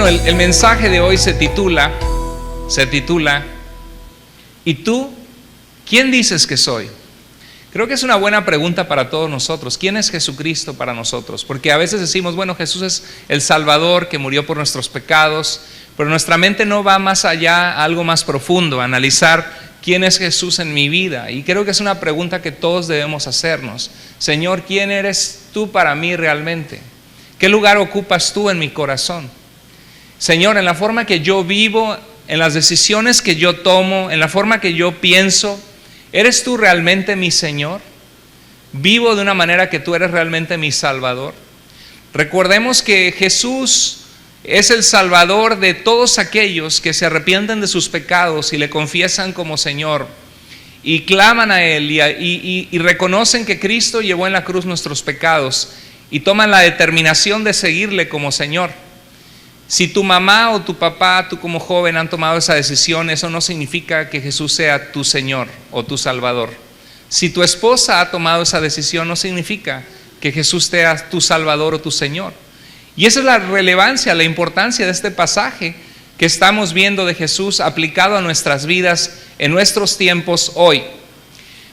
Bueno, el mensaje de hoy se titula, ¿y tú quién dices que soy? Creo que es una buena pregunta para todos nosotros. ¿Quién es Jesucristo para nosotros? Porque a veces decimos, bueno, Jesús es el Salvador que murió por nuestros pecados, pero nuestra mente no va más allá, a algo más profundo, a analizar quién es Jesús en mi vida. Y creo que es una pregunta que todos debemos hacernos. Señor, ¿quién eres tú para mí realmente? ¿Qué lugar ocupas tú en mi corazón? Señor, en la forma que yo vivo, en las decisiones que yo tomo, en la forma que yo pienso, ¿eres tú realmente mi Señor? ¿Vivo de una manera que tú eres realmente mi Salvador? Recordemos que Jesús es el Salvador de todos aquellos que se arrepienten de sus pecados y le confiesan como Señor y claman a Él y reconocen que Cristo llevó en la cruz nuestros pecados y toman la determinación de seguirle como Señor. Si tu mamá o tu papá, tú como joven han tomado esa decisión, eso no significa que Jesús sea tu Señor o tu Salvador. Si tu esposa ha tomado esa decisión, no significa que Jesús sea tu Salvador o tu Señor. Y esa es la relevancia, la importancia de este pasaje que estamos viendo de Jesús aplicado a nuestras vidas en nuestros tiempos hoy.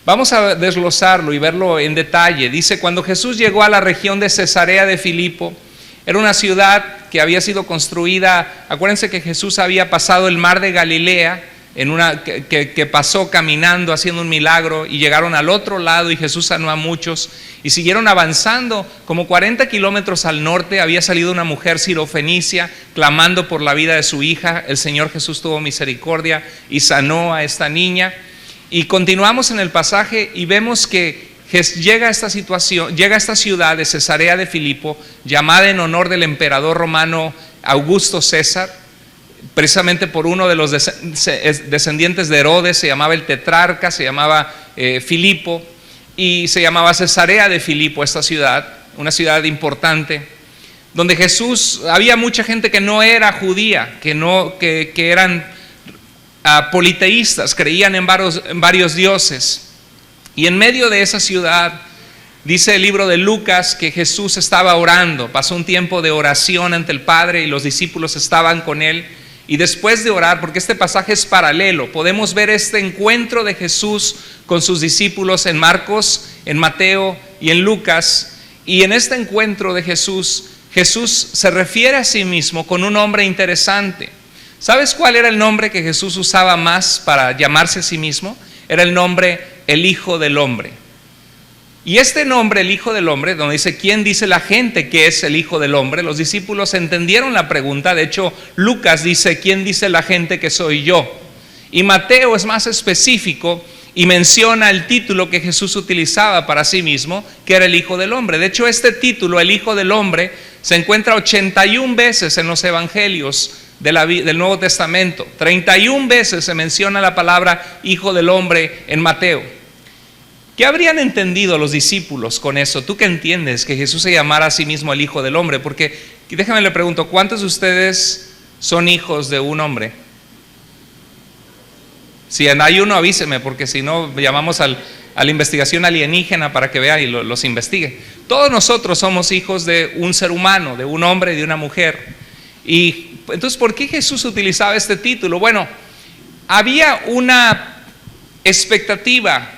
Vamos a desglosarlo y verlo en detalle. Dice, cuando Jesús llegó a la región de Cesarea de Filipo, era una ciudad que había sido construida, acuérdense que Jesús había pasado el mar de Galilea, que pasó caminando, haciendo un milagro, y llegaron al otro lado y Jesús sanó a muchos, y siguieron avanzando, como 40 kilómetros al norte había salido una mujer sirofenicia, clamando por la vida de su hija. El Señor Jesús tuvo misericordia y sanó a esta niña, y continuamos en el pasaje y vemos que llega a esta ciudad de Cesarea de Filipo, llamada en honor del emperador romano Augusto César, precisamente por uno de los descendientes de Herodes. Se llamaba el tetrarca, se llamaba Filipo, y se llamaba Cesarea de Filipo esta ciudad, una ciudad importante, donde Jesús, había mucha gente que no era judía, que eran politeístas, creían en varios dioses. Y en medio de esa ciudad, dice el libro de Lucas que Jesús estaba orando, pasó un tiempo de oración ante el Padre y los discípulos estaban con él. Y después de orar, porque este pasaje es paralelo, podemos ver este encuentro de Jesús con sus discípulos en Marcos, en Mateo y en Lucas. Y en este encuentro de Jesús, Jesús se refiere a sí mismo con un nombre interesante. ¿Sabes cuál era el nombre que Jesús usaba más para llamarse a sí mismo? Era el nombre el Hijo del Hombre. Y este nombre, el Hijo del Hombre, donde dice, ¿quién dice la gente que es el Hijo del Hombre? Los discípulos entendieron la pregunta. De hecho, Lucas dice, ¿quién dice la gente que soy yo? Y Mateo es más específico y menciona el título que Jesús utilizaba para sí mismo, que era el Hijo del Hombre. De hecho, este título, el Hijo del Hombre, se encuentra 81 veces en los evangelios del Nuevo Testamento. 31 veces se menciona la palabra Hijo del Hombre en Mateo. ¿Qué habrían entendido los discípulos con eso? ¿Tú qué entiendes que Jesús se llamara a sí mismo el Hijo del Hombre? Porque déjame le pregunto, ¿cuántos de ustedes son hijos de un hombre? Si hay uno, avíseme, porque si no llamamos a la investigación alienígena para que vea y los investigue. Todos nosotros somos hijos de un ser humano, de un hombre y de una mujer. Y entonces, ¿por qué Jesús utilizaba este título? Bueno, había una expectativa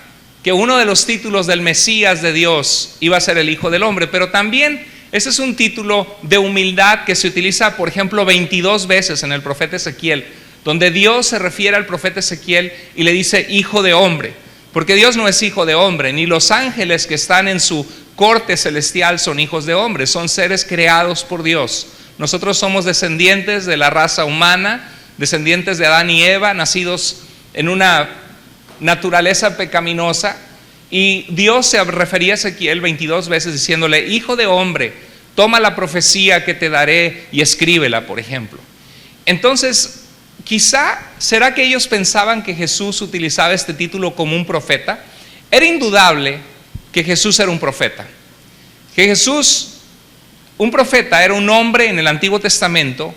que uno de los títulos del Mesías de Dios iba a ser el Hijo del Hombre, pero también ese es un título de humildad que se utiliza, por ejemplo, 22 veces en el profeta Ezequiel, donde Dios se refiere al profeta Ezequiel y le dice Hijo de Hombre, porque Dios no es hijo de hombre, ni los ángeles que están en su corte celestial son hijos de hombre, son seres creados por Dios. Nosotros somos descendientes de la raza humana, descendientes de Adán y Eva, nacidos en una naturaleza pecaminosa, y Dios se refería a Ezequiel 22 veces diciéndole, Hijo de hombre, toma la profecía que te daré y escríbela, por ejemplo. Entonces, quizá, ¿será que ellos pensaban que Jesús utilizaba este título como un profeta? Era indudable que Jesús era un profeta, que Jesús, un profeta, era un hombre en el Antiguo Testamento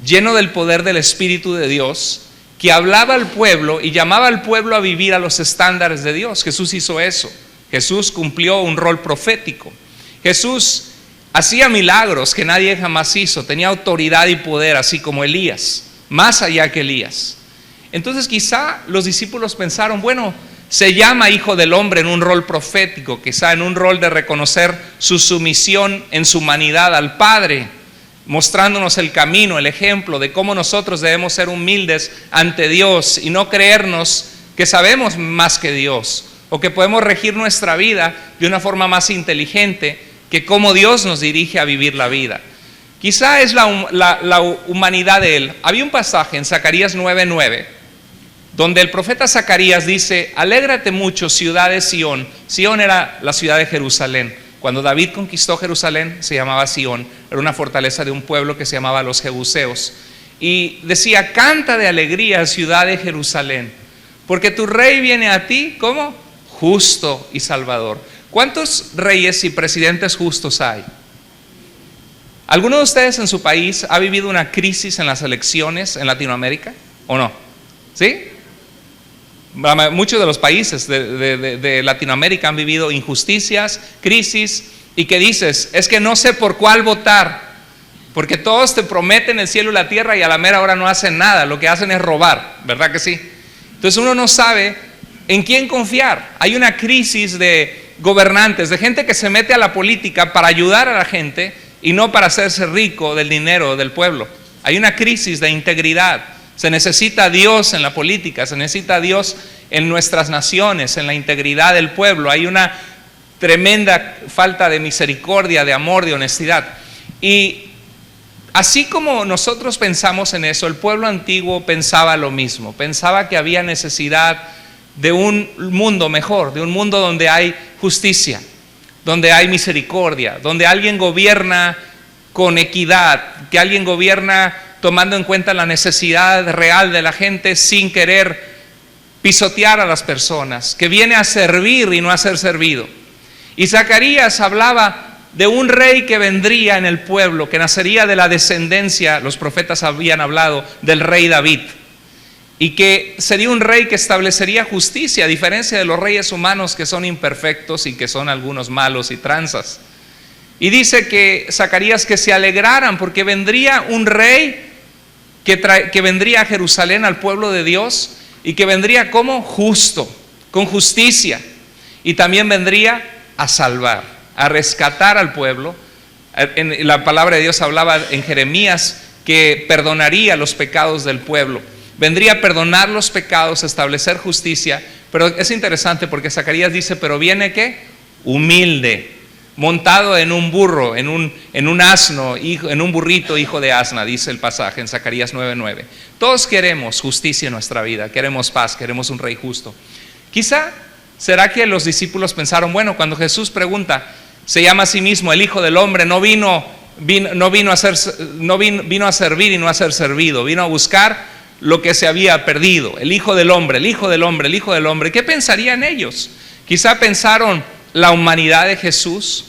lleno del poder del Espíritu de Dios, que hablaba al pueblo y llamaba al pueblo a vivir a los estándares de Dios. Jesús hizo eso. Jesús cumplió un rol profético. Jesús hacía milagros que nadie jamás hizo, tenía autoridad y poder, así como Elías, más allá que Elías. Entonces quizá los discípulos pensaron, bueno, se llama Hijo del Hombre en un rol profético, quizá en un rol de reconocer su sumisión en su humanidad al Padre, mostrándonos el camino, el ejemplo de cómo nosotros debemos ser humildes ante Dios y no creernos que sabemos más que Dios o que podemos regir nuestra vida de una forma más inteligente que cómo Dios nos dirige a vivir la vida. Quizá es la humanidad de Él. Había un pasaje en Zacarías 9:9 donde el profeta Zacarías dice: alégrate mucho, ciudad de Sión. Sión era la ciudad de Jerusalén. Cuando David conquistó Jerusalén se llamaba Sión, era una fortaleza de un pueblo que se llamaba los Jebuseos. Y decía: canta de alegría, ciudad de Jerusalén, porque tu rey viene a ti como justo y salvador. ¿Cuántos reyes y presidentes justos hay? ¿Alguno de ustedes en su país ha vivido una crisis en las elecciones en Latinoamérica o no? ¿Sí? Muchos de los países de Latinoamérica han vivido injusticias, crisis, y que dices, es que no sé por cuál votar, porque todos te prometen el cielo y la tierra y a la mera hora no hacen nada, lo que hacen es robar, ¿verdad que sí? Entonces uno no sabe en quién confiar. Hay una crisis de gobernantes, de gente que se mete a la política para ayudar a la gente y no para hacerse rico del dinero del pueblo. Hay una crisis de integridad. Se necesita a Dios en la política, se necesita a Dios en nuestras naciones, en la integridad del pueblo. Hay una tremenda falta de misericordia, de amor, de honestidad. Y así como nosotros pensamos en eso, el pueblo antiguo pensaba lo mismo. Pensaba que había necesidad de un mundo mejor, de un mundo donde hay justicia, donde hay misericordia, donde alguien gobierna con equidad, que alguien gobierna tomando en cuenta la necesidad real de la gente sin querer pisotear a las personas, que viene a servir y no a ser servido. Y Zacarías hablaba de un rey que vendría en el pueblo, que nacería de la descendencia, los profetas habían hablado del rey David, y que sería un rey que establecería justicia, a diferencia de los reyes humanos que son imperfectos y que son algunos malos y tranzas. Y dice que Zacarías que se alegraran porque vendría un rey que vendría a Jerusalén, al pueblo de Dios, y que vendría como justo, con justicia, y también vendría a salvar, a rescatar al pueblo. En la palabra de Dios hablaba en Jeremías que perdonaría los pecados del pueblo. Vendría a perdonar los pecados, a establecer justicia. Pero es interesante porque Zacarías dice, pero viene ¿qué? Humilde, montado en un burro, en un asno, en un burrito hijo de asna, dice el pasaje en Zacarías 9:9. Todos queremos justicia en nuestra vida, queremos paz, queremos un rey justo. Quizá, ¿será que los discípulos pensaron, bueno, cuando Jesús pregunta, se llama a sí mismo el Hijo del Hombre, no vino a servir y no a ser servido, vino a buscar lo que se había perdido, el Hijo del Hombre, el Hijo del Hombre, el Hijo del Hombre? ¿Qué pensarían ellos? Quizá pensaron la humanidad de Jesús.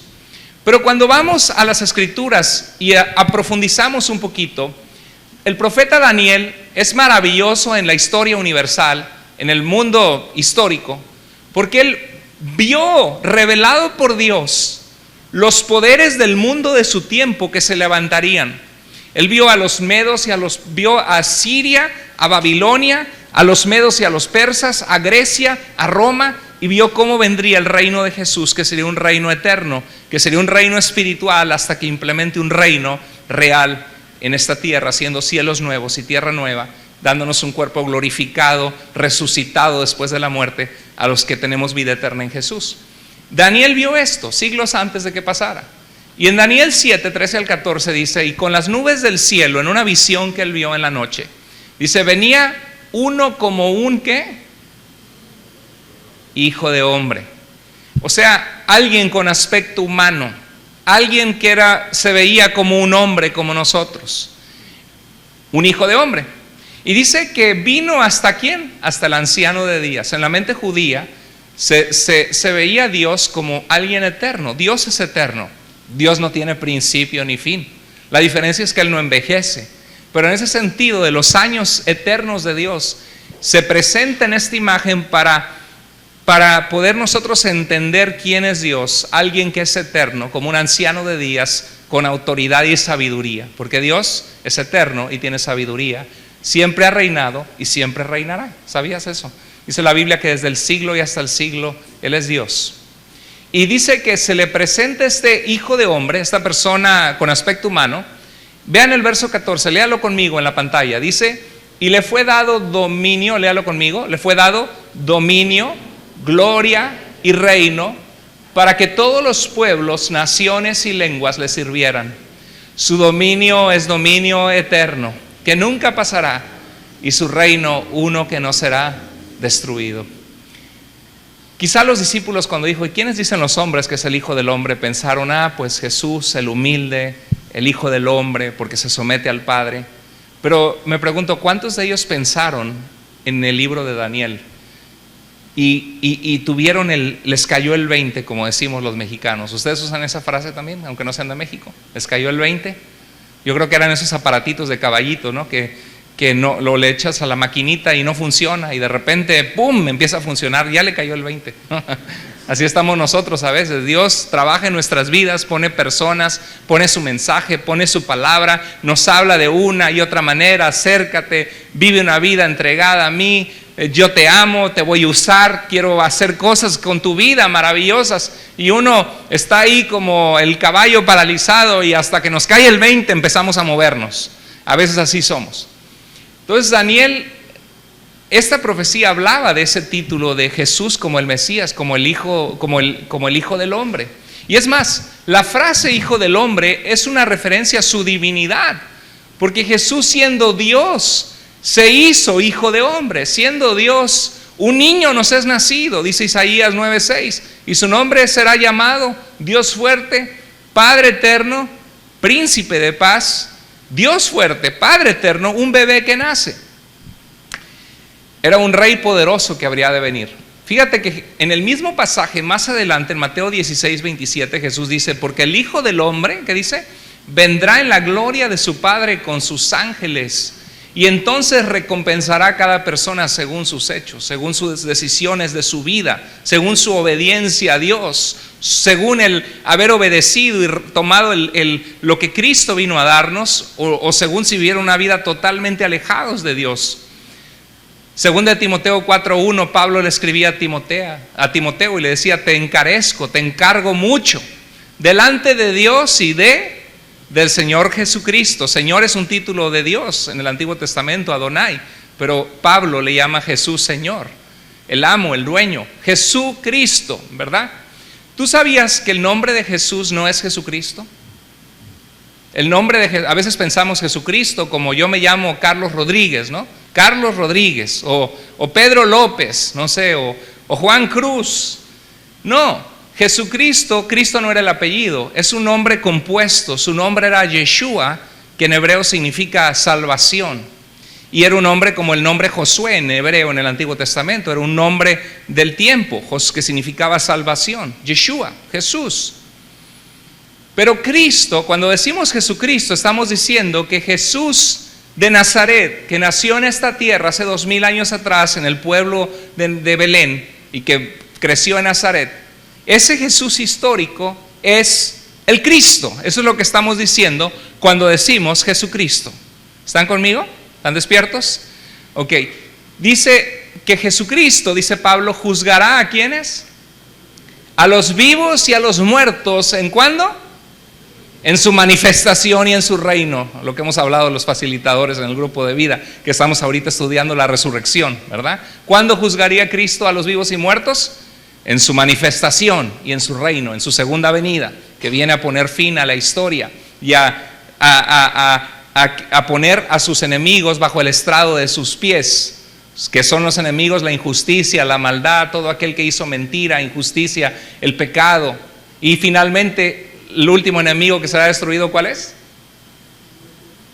Pero cuando vamos a las Escrituras y profundizamos un poquito, el profeta Daniel es maravilloso en la historia universal, en el mundo histórico, porque él vio revelado por Dios los poderes del mundo de su tiempo que se levantarían. Él vio a los medos vio a Siria, a Babilonia, a los medos y a los persas, a Grecia, a Roma, y vio cómo vendría el reino de Jesús, que sería un reino eterno, que sería un reino espiritual hasta que implemente un reino real en esta tierra, haciendo cielos nuevos y tierra nueva, dándonos un cuerpo glorificado, resucitado después de la muerte, a los que tenemos vida eterna en Jesús. Daniel vio esto siglos antes de que pasara. Y en Daniel 7, 13 al 14 dice, y con las nubes del cielo, en una visión que él vio en la noche, dice, venía uno como un ¿qué? Hijo de hombre. O sea, alguien con aspecto humano, alguien que se veía como un hombre como nosotros, un hijo de hombre. Y dice que vino hasta ¿quién? Hasta el anciano de días. En la mente judía se veía a Dios como alguien eterno. Dios es eterno. Dios no tiene principio ni fin. La diferencia es que Él no envejece. Pero en ese sentido de los años eternos de Dios, se presenta en esta imagen para poder nosotros entender quién es Dios, alguien que es eterno, como un anciano de días, con autoridad y sabiduría, porque Dios es eterno y tiene sabiduría. Siempre ha reinado y siempre reinará. ¿Sabías eso? Dice la Biblia que desde el siglo y hasta el siglo Él es Dios. Y dice que se le presenta este hijo de hombre, esta persona con aspecto humano. Vean el verso 14, léalo conmigo en la pantalla. Dice, y le fue dado dominio, léalo conmigo, le fue dado dominio, gloria y reino para que todos los pueblos, naciones y lenguas le sirvieran. Su dominio es dominio eterno, que nunca pasará, y su reino uno que no será destruido. Quizá los discípulos cuando dijo, ¿y quiénes dicen los hombres que es el Hijo del Hombre? Pensaron, pues Jesús, el humilde, el Hijo del Hombre, porque se somete al Padre. Pero me pregunto, ¿cuántos de ellos pensaron en el libro de Daniel? Y tuvieron les cayó el 20, como decimos los mexicanos. ¿Ustedes usan esa frase también, aunque no sean de México? ¿Les cayó el 20? Yo creo que eran esos aparatitos de caballito, ¿no? Que no, lo le echas a la maquinita y no funciona, y de repente, ¡pum!, empieza a funcionar, ya le cayó el 20. Así estamos nosotros a veces. Dios trabaja en nuestras vidas, pone personas, pone su mensaje, pone su palabra, nos habla de una y otra manera. Acércate, vive una vida entregada a mí, yo te amo, te voy a usar, quiero hacer cosas con tu vida maravillosas. Y uno está ahí como el caballo paralizado, y hasta que nos cae el 20 empezamos a movernos. A veces así somos. Entonces Daniel, esta profecía hablaba de ese título de Jesús como el Mesías, como el Hijo del Hombre. Y es más, la frase Hijo del Hombre es una referencia a su divinidad, porque Jesús, siendo Dios, se hizo Hijo de Hombre. Siendo Dios, un niño nos es nacido, dice Isaías 9:6, y su nombre será llamado Dios fuerte, Padre eterno, Príncipe de paz. Dios fuerte, Padre eterno, un bebé que nace. Era un rey poderoso que habría de venir. Fíjate que en el mismo pasaje, más adelante, en Mateo 16:27, Jesús dice, porque el Hijo del Hombre, ¿qué dice? Vendrá en la gloria de su Padre con sus ángeles, y entonces recompensará a cada persona según sus hechos, según sus decisiones de su vida, según su obediencia a Dios, según el haber obedecido y tomado lo que Cristo vino a darnos, o según si vivieron una vida totalmente alejados de Dios. Según de Timoteo 4:1, Pablo le escribía a Timoteo y le decía, te encargo mucho delante de Dios y del Señor Jesucristo. Señor es un título de Dios en el Antiguo Testamento, Adonai, pero Pablo le llama a Jesús Señor, el amo, el dueño, Jesucristo, ¿verdad? ¿Tú sabías que el nombre de Jesús no es Jesucristo? A veces pensamos Jesucristo como yo me llamo Carlos Rodríguez, ¿no? Carlos Rodríguez, o Pedro López, no sé, o Juan Cruz. No, Jesucristo, Cristo no era el apellido, es un nombre compuesto. Su nombre era Yeshua, que en hebreo significa salvación. Y era un nombre como el nombre Josué en hebreo en el Antiguo Testamento. Era un nombre del tiempo, que significaba salvación. Yeshua, Jesús. Pero Cristo, cuando decimos Jesucristo, estamos diciendo que Jesús de Nazaret, que nació en esta tierra hace 2000 años atrás en el pueblo de Belén y que creció en Nazaret, ese Jesús histórico es el Cristo. Eso es lo que estamos diciendo cuando decimos Jesucristo. ¿Están conmigo? ¿Están despiertos? Ok. Dice que Jesucristo, dice Pablo, juzgará ¿a quiénes? A los vivos y a los muertos. ¿En cuándo? En su manifestación y en su reino. Lo que hemos hablado los facilitadores en el grupo de vida, que estamos ahorita estudiando la resurrección, ¿verdad? ¿Cuándo juzgaría Cristo a los vivos y muertos? En su manifestación y en su reino, en su segunda venida, que viene a poner fin a la historia y a poner a sus enemigos bajo el estrado de sus pies, que son los enemigos, la injusticia, la maldad, todo aquel que hizo mentira, injusticia, el pecado. Y finalmente, el último enemigo que será destruido, ¿cuál es?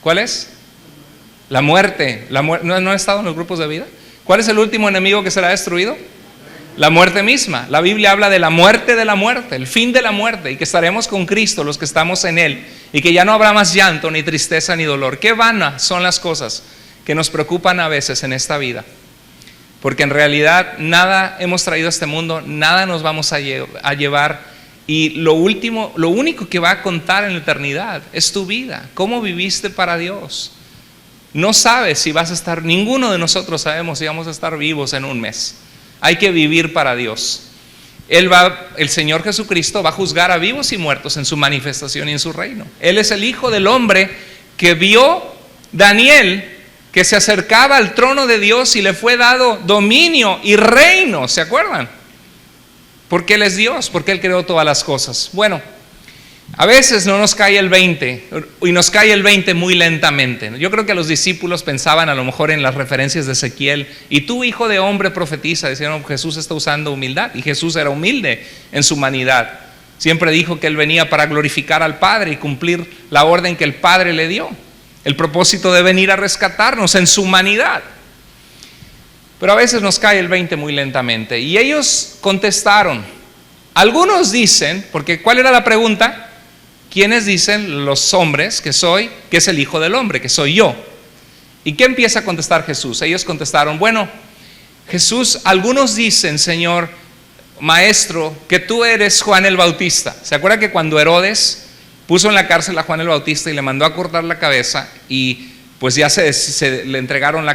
¿Cuál es? La muerte. ¿No ha estado en los grupos de vida? ¿Cuál es el último enemigo que será destruido? La muerte misma. La Biblia habla de la muerte, el fin de la muerte, y que estaremos con Cristo los que estamos en Él, y que ya no habrá más llanto, ni tristeza, ni dolor. Qué vanas son las cosas que nos preocupan a veces en esta vida, porque en realidad nada hemos traído a este mundo, nada nos vamos a llevar, Y lo único que va a contar en la eternidad es tu vida, cómo viviste para Dios. No sabes si vas a estar, ninguno de nosotros sabemos si vamos a estar vivos en un mes. Hay que vivir para Dios. El Señor Jesucristo va a juzgar a vivos y muertos en su manifestación y en su reino. Él es el Hijo del Hombre que vio Daniel, que se acercaba al trono de Dios y le fue dado dominio y reino, ¿se acuerdan? Porque Él es Dios, porque Él creó todas las cosas. Bueno, a veces no nos cae el 20, y nos cae el 20 muy lentamente. Yo creo que los discípulos pensaban a lo mejor en las referencias de Ezequiel, y tú, hijo de hombre, profetiza. Decían, Jesús está usando humildad, y Jesús era humilde en su humanidad. Siempre dijo que Él venía para glorificar al Padre y cumplir la orden que el Padre le dio. El propósito de venir a rescatarnos en su humanidad. Pero a veces nos cae el 20 muy lentamente. Y ellos contestaron. Algunos dicen, porque ¿cuál era la pregunta? ¿Quiénes dicen los hombres que soy, que es el Hijo del Hombre, que soy yo? ¿Y qué empieza a contestar Jesús? Ellos contestaron, bueno, Jesús, algunos dicen, Señor, Maestro, que tú eres Juan el Bautista. ¿Se acuerda que cuando Herodes puso en la cárcel a Juan el Bautista y le mandó a cortar la cabeza, y pues ya le entregaron,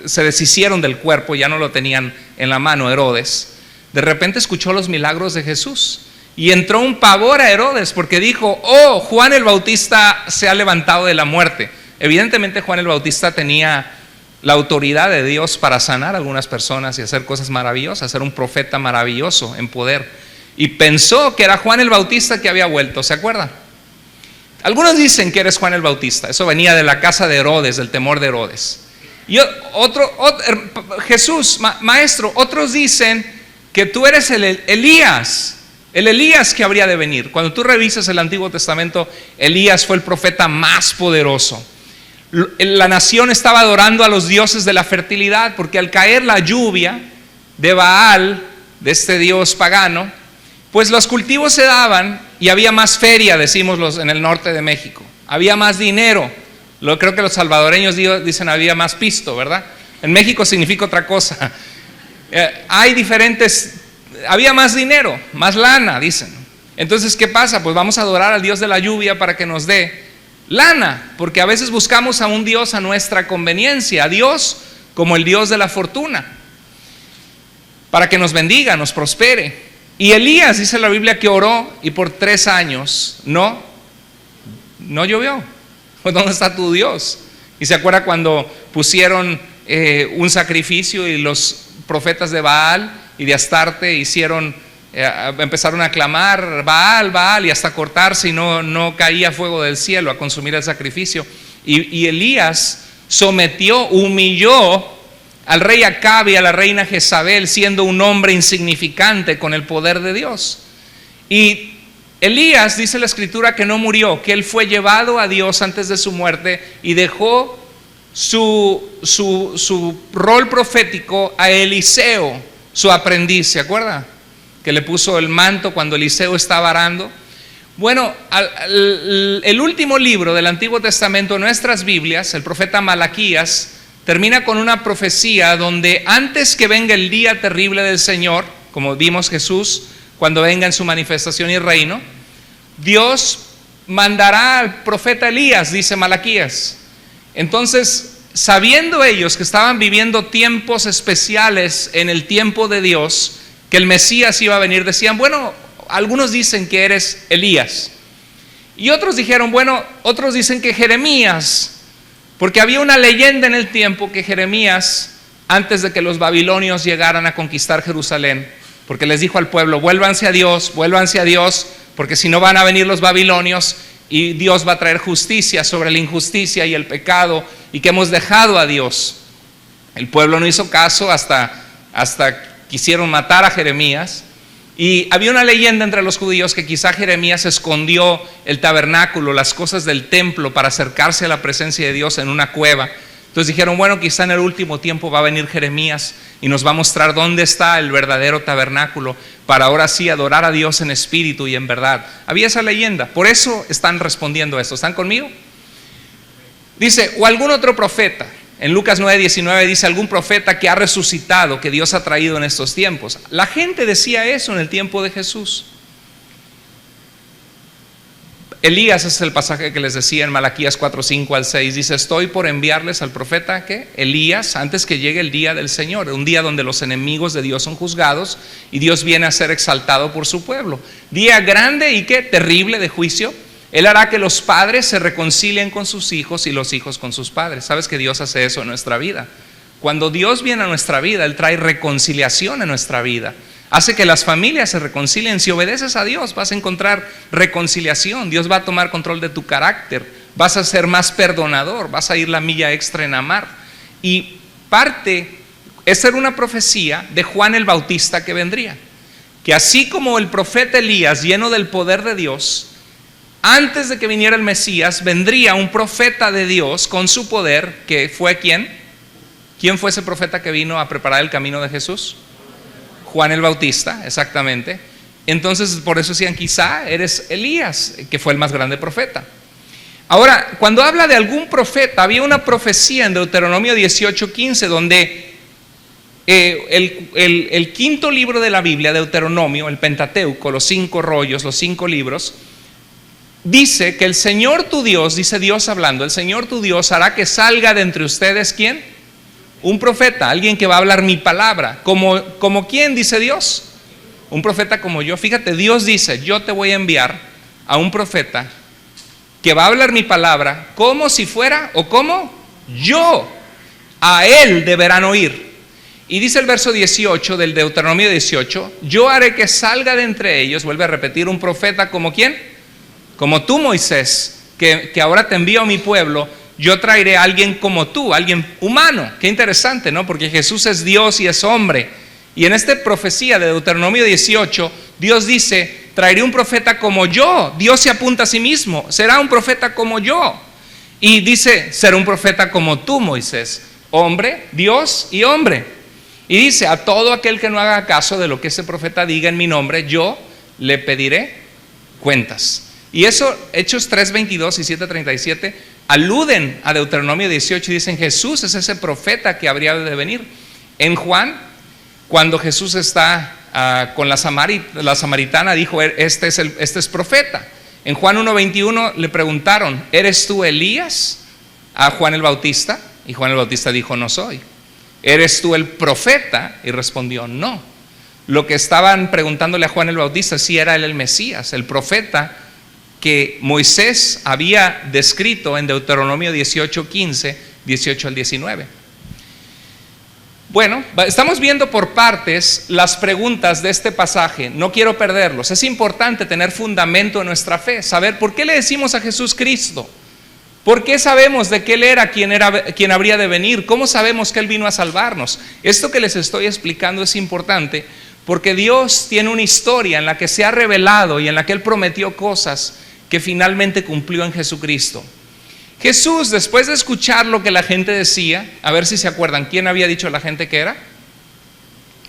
se deshicieron del cuerpo, ya no lo tenían en la mano Herodes? De repente escuchó los milagros de Jesús y entró un pavor a Herodes porque dijo, oh, Juan el Bautista se ha levantado de la muerte. Evidentemente Juan el Bautista tenía la autoridad de Dios para sanar a algunas personas y hacer cosas maravillosas, ser un profeta maravilloso en poder, y pensó que era Juan el Bautista que había vuelto, ¿se acuerdan? Algunos dicen que eres Juan el Bautista. Eso venía de la casa de Herodes, del temor de Herodes. Y Jesús, Maestro, otros dicen que tú eres el Elías que habría de venir. Cuando tú revisas el Antiguo Testamento, Elías fue el profeta más poderoso. La nación estaba adorando a los dioses de la fertilidad, porque al caer la lluvia de Baal, de este dios pagano, pues los cultivos se daban y había más feria, decimos en el norte de México. Había más dinero. Creo que los salvadoreños dicen había más pisto, ¿verdad? En México significa otra cosa. Había más dinero, más lana, dicen. Entonces, ¿qué pasa? Pues vamos a adorar al Dios de la lluvia para que nos dé lana, porque a veces buscamos a un Dios a nuestra conveniencia, a Dios como el Dios de la fortuna, para que nos bendiga, nos prospere. Y Elías, dice la Biblia, que oró y por 3 años no llovió. Pues ¿dónde está tu Dios? Y se acuerda cuando pusieron un sacrificio y los profetas de Baal y de Astarte empezaron a clamar Baal, Baal, y hasta cortarse, y no caía fuego del cielo a consumir el sacrificio. Y Elías humilló al rey Acabe y a la reina Jezabel, siendo un hombre insignificante con el poder de Dios. Y Elías, dice la Escritura, que no murió, que él fue llevado a Dios antes de su muerte y dejó su rol profético a Eliseo, su aprendiz. ¿Se acuerda? Que le puso el manto cuando Eliseo estaba arando. Bueno, el último libro del Antiguo Testamento de nuestras Biblias, el profeta Malaquías, termina con una profecía donde antes que venga el día terrible del Señor, como vimos Jesús, cuando venga en su manifestación y reino, Dios mandará al profeta Elías, dice Malaquías. Entonces, sabiendo ellos que estaban viviendo tiempos especiales en el tiempo de Dios, que el Mesías iba a venir, decían, bueno, algunos dicen que eres Elías. Y otros dijeron, bueno, otros dicen que Jeremías, porque había una leyenda en el tiempo que Jeremías, antes de que los babilonios llegaran a conquistar Jerusalén, porque les dijo al pueblo, vuélvanse a Dios, porque si no van a venir los babilonios y Dios va a traer justicia sobre la injusticia y el pecado, y que hemos dejado a Dios. El pueblo no hizo caso hasta quisieron matar a Jeremías. Y había una leyenda entre los judíos que quizá Jeremías escondió el tabernáculo, las cosas del templo, para acercarse a la presencia de Dios en una cueva. Entonces dijeron, bueno, quizá en el último tiempo va a venir Jeremías y nos va a mostrar dónde está el verdadero tabernáculo, para ahora sí adorar a Dios en espíritu y en verdad. Había esa leyenda, por eso están respondiendo esto. ¿Están conmigo? Dice, o algún otro profeta. En Lucas 9:19 dice, algún profeta que ha resucitado, que Dios ha traído en estos tiempos. La gente decía eso en el tiempo de Jesús. Elías es el pasaje que les decía en Malaquías 4:5 al 6. Dice: estoy por enviarles al profeta, ¿qué? Elías, antes que llegue el día del Señor, un día donde los enemigos de Dios son juzgados y Dios viene a ser exaltado por su pueblo. Día grande y qué terrible de juicio. Él hará que los padres se reconcilien con sus hijos y los hijos con sus padres. ¿Sabes que Dios hace eso en nuestra vida? Cuando Dios viene a nuestra vida, Él trae reconciliación en nuestra vida. Hace que las familias se reconcilien. Si obedeces a Dios, vas a encontrar reconciliación. Dios va a tomar control de tu carácter. Vas a ser más perdonador. Vas a ir la milla extra en amar. Y esta era una profecía de Juan el Bautista que vendría. Que así como el profeta Elías, lleno del poder de Dios, antes de que viniera el Mesías, vendría un profeta de Dios con su poder, que fue ¿quién? ¿Quién fue ese profeta que vino a preparar el camino de Jesús? Juan el Bautista, exactamente. Entonces, por eso decían, quizá eres Elías, que fue el más grande profeta. Ahora, cuando habla de algún profeta, había una profecía en Deuteronomio 18:15, donde el quinto libro de la Biblia, Deuteronomio, el Pentateuco, los 5 rollos, los 5 libros, dice que el Señor tu Dios, dice Dios hablando, el Señor tu Dios hará que salga de entre ustedes, ¿quién? Un profeta, alguien que va a hablar mi palabra. ¿Como quién, dice Dios? Un profeta como yo. Fíjate, Dios dice: yo te voy a enviar a un profeta que va a hablar mi palabra como si fuera, o como yo. A él deberán oír. Y dice el verso 18 del Deuteronomio 18: yo haré que salga de entre ellos, vuelve a repetir, un profeta como quién, como tú, Moisés, que ahora te envío a mi pueblo. Yo traeré a alguien como tú, alguien humano. Qué interesante, ¿no? Porque Jesús es Dios y es hombre. Y en esta profecía de Deuteronomio 18, Dios dice: traeré un profeta como yo. Dios se apunta a sí mismo: será un profeta como yo. Y dice: será un profeta como tú, Moisés, hombre, Dios y hombre. Y dice: a todo aquel que no haga caso de lo que ese profeta diga en mi nombre, yo le pediré cuentas. Y eso, Hechos 3:22 y 7:37 aluden a Deuteronomio 18 y dicen: Jesús es ese profeta que habría de venir. En Juan, cuando Jesús está con la samaritana, dijo: este es profeta. En Juan 1:21 le preguntaron: ¿eres tú Elías? A Juan el Bautista. Y Juan el Bautista dijo: no soy. ¿Eres tú el profeta? Y respondió: no. Lo que estaban preguntándole a Juan el Bautista si era él el Mesías, el profeta que Moisés había descrito en Deuteronomio 18:15, 18 al 19. Bueno, estamos viendo por partes las preguntas de este pasaje. No quiero perderlos. Es importante tener fundamento en nuestra fe, saber por qué le decimos a Jesús Cristo, por qué sabemos de que Él era quien habría de venir, cómo sabemos que Él vino a salvarnos. Esto que les estoy explicando es importante porque Dios tiene una historia en la que se ha revelado y en la que Él prometió cosas que finalmente cumplió en Jesucristo. Jesús, después de escuchar lo que la gente decía, a ver si se acuerdan, ¿quién había dicho a la gente que era?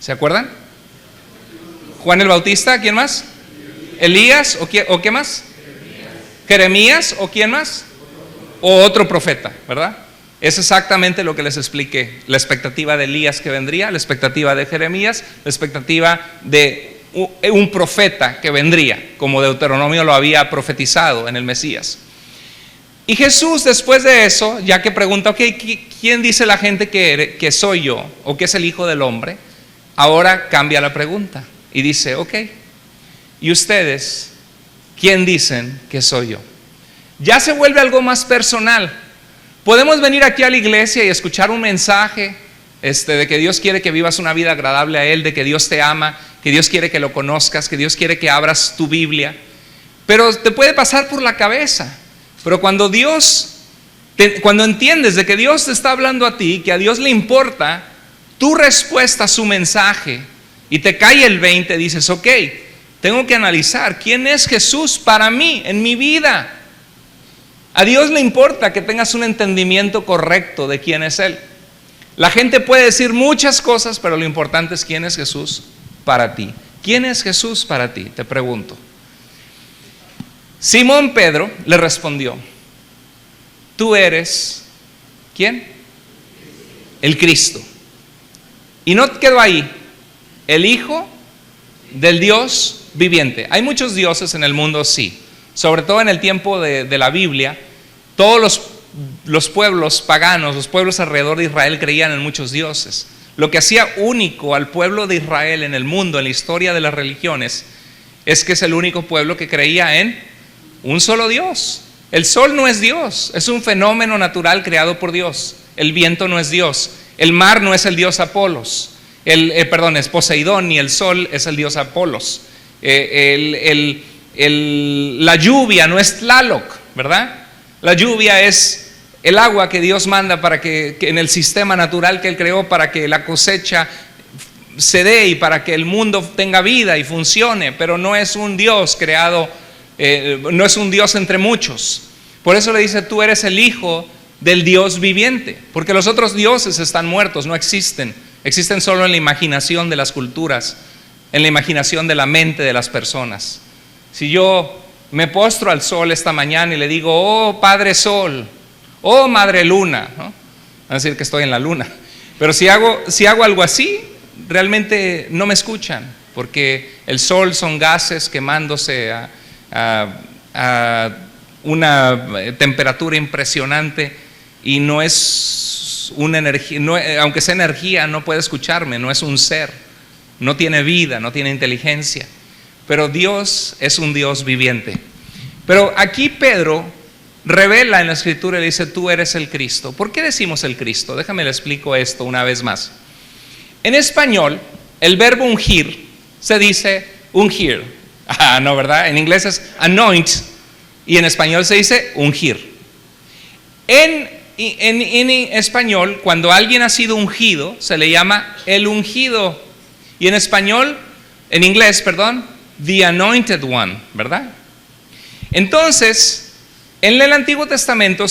¿Se acuerdan? Juan el Bautista, ¿quién más? ¿Elías o qué más? ¿Jeremías o quién más? O otro profeta, ¿verdad? Es exactamente lo que les expliqué. La expectativa de Elías que vendría, la expectativa de Jeremías, la expectativa de un profeta que vendría, como Deuteronomio lo había profetizado en el Mesías. Y Jesús, después de eso, ya que pregunta: ok, ¿quién dice la gente que soy yo? ¿O que es el Hijo del Hombre? Ahora cambia la pregunta y dice: ok, ¿y ustedes quién dicen que soy yo? Ya se vuelve algo más personal. Podemos venir aquí a la iglesia y escuchar un mensaje de que Dios quiere que vivas una vida agradable a Él, de que Dios te ama, que Dios quiere que lo conozcas, que Dios quiere que abras tu Biblia. Pero te puede pasar por la cabeza. Pero cuando entiendes de que Dios te está hablando a ti, que a Dios le importa tu respuesta a su mensaje, y te cae el 20, dices: ok, tengo que analizar quién es Jesús para mí, en mi vida. A Dios le importa que tengas un entendimiento correcto de quién es Él. La gente puede decir muchas cosas, pero lo importante es quién es Jesús para ti. ¿Quién es Jesús para ti? Te pregunto. Simón Pedro le respondió: tú eres, ¿quién? El Cristo. Y no quedó ahí: el Hijo del Dios viviente. Hay muchos dioses en el mundo, sí. sobre todo en el tiempo de la Biblia, todos los pueblos paganos, los pueblos alrededor de Israel creían en muchos dioses. Lo que hacía único al pueblo de Israel en el mundo, en la historia de las religiones, es que es el único pueblo que creía en un solo Dios. El sol no es Dios, es un fenómeno natural creado por Dios. El viento no es Dios, el mar no es el dios Apolos, es Poseidón, ni el sol es el dios Apolos. La lluvia no es Tlaloc, ¿verdad? La lluvia es el agua que Dios manda para que en el sistema natural que Él creó, para que la cosecha se dé y para que el mundo tenga vida y funcione, pero no es un Dios creado, no es un Dios entre muchos. Por eso le dice: tú eres el hijo del Dios viviente, porque los otros dioses están muertos, no existen, existen solo en la imaginación de las culturas, en la imaginación de la mente de las personas. Si yo me postro al sol esta mañana y le digo: oh Padre Sol, oh Madre Luna, ¿no? Van a decir que estoy en la luna. Pero si hago algo así, realmente no me escuchan, porque el sol son gases quemándose a una temperatura impresionante, y no es una energía, aunque sea energía, no puede escucharme, no es un ser, no tiene vida, no tiene inteligencia. Pero Dios es un Dios viviente. Pero aquí Pedro revela en la Escritura y dice: tú eres el Cristo. ¿Por qué decimos el Cristo? Déjame le explico esto una vez más. En español, el verbo ungir se dice ungir. No, ¿verdad? En inglés es anoint y en español se dice ungir. En español, cuando alguien ha sido ungido, se le llama el ungido. Y en inglés, the anointed one, ¿verdad? Entonces, en el Antiguo Testamento,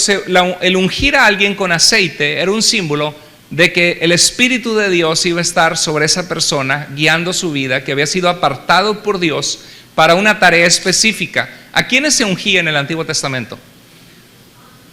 el ungir a alguien con aceite era un símbolo de que el Espíritu de Dios iba a estar sobre esa persona, guiando su vida, que había sido apartado por Dios para una tarea específica. ¿A quiénes se ungía en el Antiguo Testamento?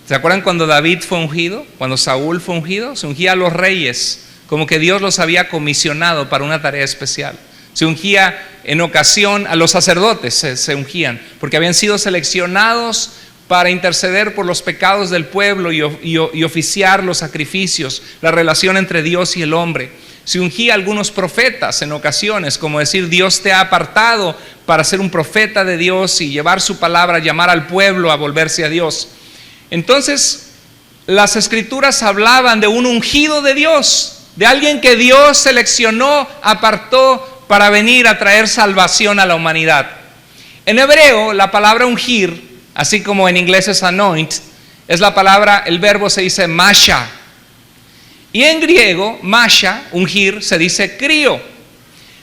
¿Se acuerdan cuando David fue ungido? Cuando Saúl fue ungido, se ungía a los reyes, como que Dios los había comisionado para una tarea especial. Se ungía en ocasión a los sacerdotes, se ungían, porque habían sido seleccionados para interceder por los pecados del pueblo y oficiar los sacrificios, la relación entre Dios y el hombre. Se ungía a algunos profetas en ocasiones, como decir: Dios te ha apartado para ser un profeta de Dios y llevar su palabra, llamar al pueblo a volverse a Dios. Entonces, las Escrituras hablaban de un ungido de Dios, de alguien que Dios seleccionó, apartó para venir a traer salvación a la humanidad. En hebreo, la palabra ungir, así como en inglés es anoint, es la palabra, el verbo se dice masha. Y en griego, masha, ungir, se dice crío.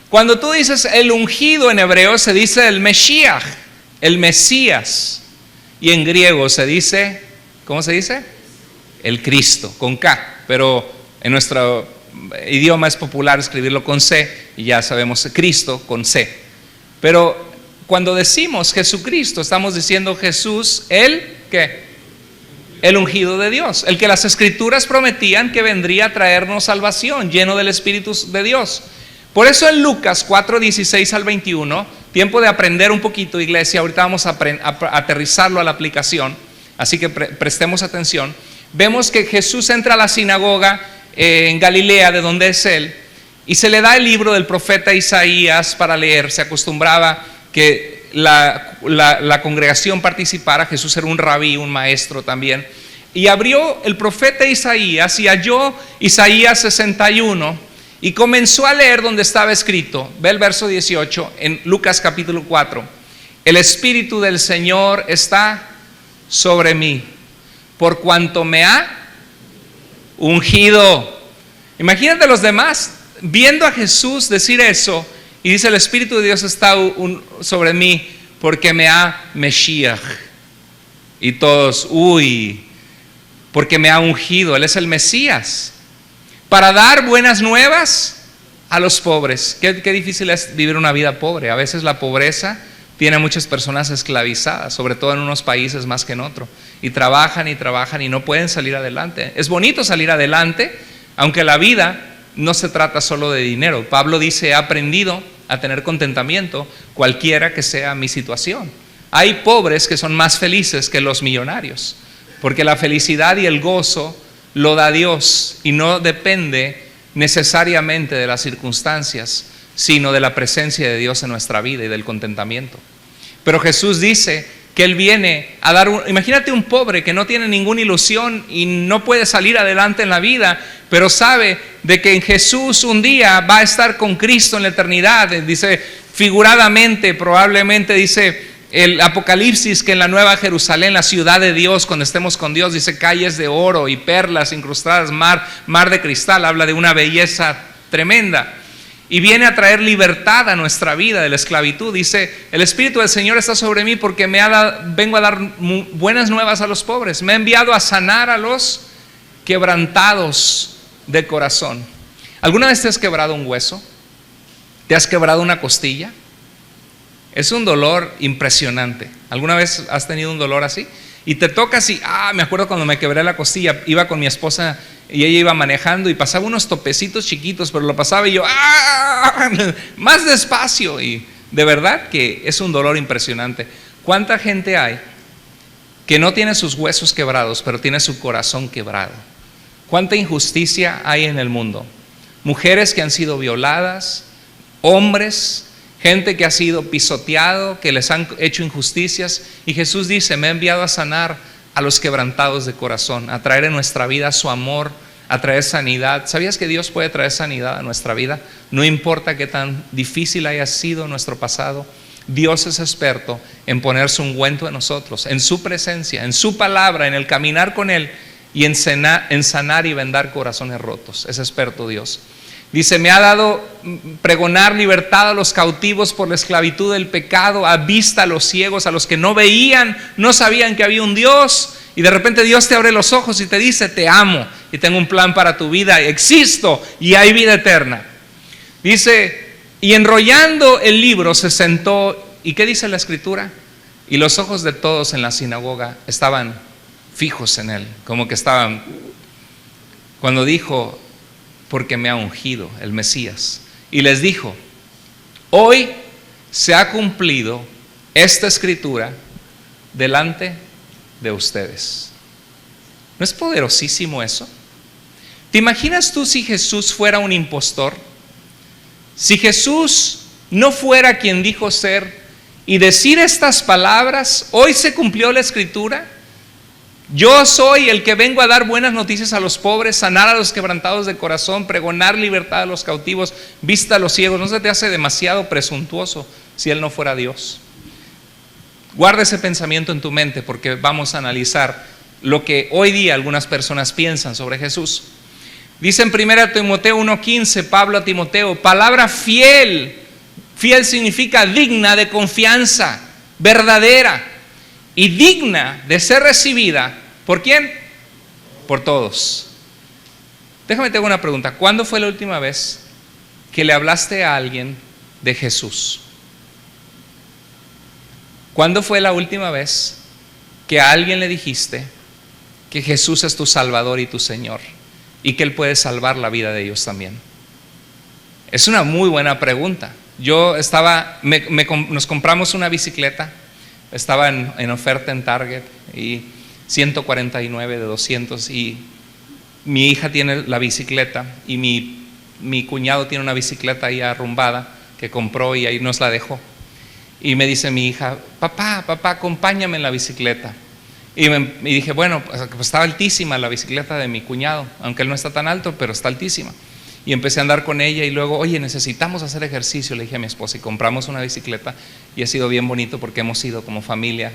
Cuando tú dices el ungido en hebreo, se dice el Mesías, el Mesías. Y en griego se dice, ¿cómo se dice? El Cristo, con K, pero en nuestro idioma es popular escribirlo con C, y ya sabemos Cristo con C. Pero cuando decimos Jesucristo, estamos diciendo Jesús, ¿qué? El ungido de Dios, el que las Escrituras prometían que vendría a traernos salvación, lleno del Espíritu de Dios. Por eso en Lucas 4:16 al 21, tiempo de aprender un poquito, iglesia, ahorita vamos a aterrizarlo a la aplicación, así que prestemos atención. Vemos que Jesús entra a la sinagoga en Galilea, de donde es él, y se le da el libro del profeta Isaías para leer. Se acostumbraba que la congregación participara. Jesús era un rabí, un maestro también, y abrió el profeta Isaías y halló Isaías 61 y comenzó a leer donde estaba escrito. Ve el verso 18 en Lucas capítulo 4. El Espíritu del Señor está sobre mí, por cuanto me ha ungido. Imagínate los demás viendo a Jesús decir eso, y dice: el Espíritu de Dios está sobre mí porque me ha Mesías. Y todos, porque me ha ungido. Él es el Mesías, para dar buenas nuevas a los pobres. Qué difícil es vivir una vida pobre. A veces la pobreza tiene a muchas personas esclavizadas, sobre todo en unos países más que en otros, y trabajan y no pueden salir adelante. Es bonito salir adelante, aunque la vida no se trata solo de dinero. Pablo dice: he aprendido a tener contentamiento cualquiera que sea mi situación. hay pobres que son más felices que los millonarios, porque la felicidad y el gozo lo da Dios y no depende necesariamente de las circunstancias, sino de la presencia de Dios en nuestra vida y del contentamiento. Pero Jesús dice que Él viene a dar imagínate un pobre que no tiene ninguna ilusión y no puede salir adelante en la vida, pero sabe de que en Jesús un día va a estar con Cristo en la eternidad. Dice figuradamente, probablemente dice el Apocalipsis, que en la Nueva Jerusalén, la ciudad de Dios, cuando estemos con Dios, dice calles de oro y perlas incrustadas, mar de cristal. Habla de una belleza tremenda. Y viene a traer libertad a nuestra vida de la esclavitud. Dice, el Espíritu del Señor está sobre mí porque vengo a dar buenas nuevas a los pobres. Me ha enviado a sanar a los quebrantados de corazón. ¿Alguna vez te has quebrado un hueso? ¿Te has quebrado una costilla? Es un dolor impresionante. ¿Alguna vez has tenido un dolor así? Y te toca así. Me acuerdo cuando me quebré la costilla, iba con mi esposa y ella iba manejando y pasaba unos topecitos chiquitos, pero lo pasaba y yo, más despacio. Y de verdad que es un dolor impresionante. ¿Cuánta gente hay que no tiene sus huesos quebrados, pero tiene su corazón quebrado? ¿Cuánta injusticia hay en el mundo? Mujeres que han sido violadas, hombres, gente que ha sido pisoteado, que les han hecho injusticias. Y Jesús dice, me ha enviado a sanar a los quebrantados de corazón, a traer en nuestra vida su amor, a traer sanidad. ¿Sabías que Dios puede traer sanidad a nuestra vida? No importa qué tan difícil haya sido nuestro pasado, Dios es experto en poner su ungüento en nosotros, en su presencia, en su palabra, en el caminar con Él y en sanar y vendar corazones rotos. Es experto Dios. Dice, me ha dado pregonar libertad a los cautivos por la esclavitud del pecado, a vista a los ciegos, a los que no veían, no sabían que había un Dios. Y de repente Dios te abre los ojos y te dice, te amo y tengo un plan para tu vida, existo y hay vida eterna. Dice, y enrollando el libro se sentó. ¿Y qué dice la Escritura? Y los ojos de todos en la sinagoga estaban fijos en él, como que estaban, cuando dijo, porque me ha ungido el Mesías. Y les dijo, hoy se ha cumplido esta escritura delante de ustedes. ¿No es poderosísimo eso? ¿Te imaginas tú si Jesús fuera un impostor? Si Jesús no fuera quien dijo ser y decir estas palabras, hoy se cumplió la escritura. Yo soy el que vengo a dar buenas noticias a los pobres, sanar a los quebrantados de corazón, pregonar libertad a los cautivos, vista a los ciegos. ¿No se te hace demasiado presuntuoso si Él no fuera Dios? Guarda ese pensamiento en tu mente porque vamos a analizar lo que hoy día algunas personas piensan sobre Jesús. Dice en 1 Timoteo 1:15, Pablo a Timoteo, palabra fiel. Fiel significa digna de confianza, verdadera y digna de ser recibida. ¿Por quién? Por todos. Déjame te hago una pregunta. ¿Cuándo fue la última vez que le hablaste a alguien de Jesús? ¿Cuándo fue la última vez que a alguien le dijiste que Jesús es tu Salvador y tu Señor y que Él puede salvar la vida de ellos también? Es una muy buena pregunta. Nos compramos una bicicleta. Estaba en oferta en Target y 149 de 200 y mi hija tiene la bicicleta y mi cuñado tiene una bicicleta ahí arrumbada que compró y ahí nos la dejó. Y me dice mi hija, papá, acompáñame en la bicicleta. Y dije, bueno, pues estaba altísima la bicicleta de mi cuñado, aunque él no está tan alto, pero está altísima. Y empecé a andar con ella y luego, oye, necesitamos hacer ejercicio, le dije a mi esposa, y compramos una bicicleta y ha sido bien bonito porque hemos ido como familia,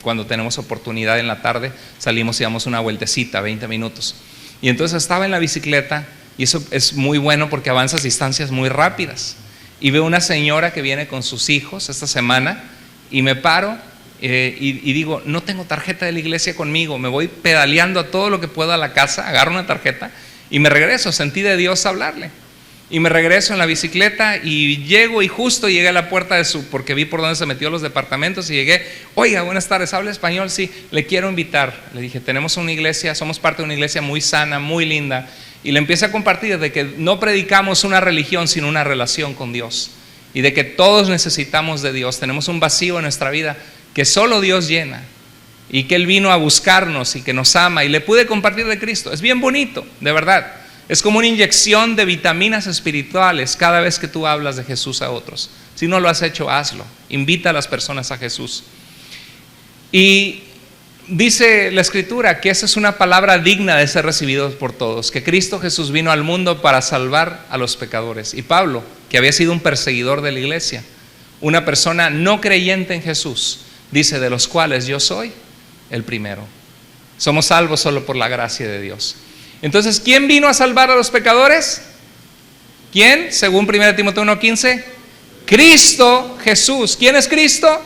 cuando tenemos oportunidad en la tarde, salimos y damos una vueltecita, 20 minutos. Y entonces estaba en la bicicleta y eso es muy bueno porque avanzas distancias muy rápidas. Y veo una señora que viene con sus hijos esta semana y me paro y digo, no tengo tarjeta de la iglesia conmigo, me voy pedaleando a todo lo que puedo a la casa, agarro una tarjeta y me regreso, sentí de Dios hablarle. Y me regreso en la bicicleta y llego y justo llegué a la puerta porque vi por dónde se metió los departamentos y llegué, oiga, buenas tardes, ¿habla español? Sí, le quiero invitar. Le dije, tenemos una iglesia, somos parte de una iglesia muy sana, muy linda. Y le empecé a compartir de que no predicamos una religión, sino una relación con Dios. Y de que todos necesitamos de Dios, tenemos un vacío en nuestra vida que solo Dios llena y que Él vino a buscarnos y que nos ama y le pude compartir de Cristo. Es bien bonito, de verdad. Es como una inyección de vitaminas espirituales cada vez que tú hablas de Jesús a otros. Si no lo has hecho, hazlo. Invita a las personas a Jesús. Y dice la Escritura que esa es una palabra digna de ser recibida por todos, que Cristo Jesús vino al mundo para salvar a los pecadores. Y Pablo, que había sido un perseguidor de la iglesia, una persona no creyente en Jesús, dice, de los cuales yo soy el primero. Somos salvos solo por la gracia de Dios. Entonces, ¿quién vino a salvar a los pecadores? ¿Quién? Según 1 Timoteo 1:15, Cristo Jesús. ¿Quién es Cristo?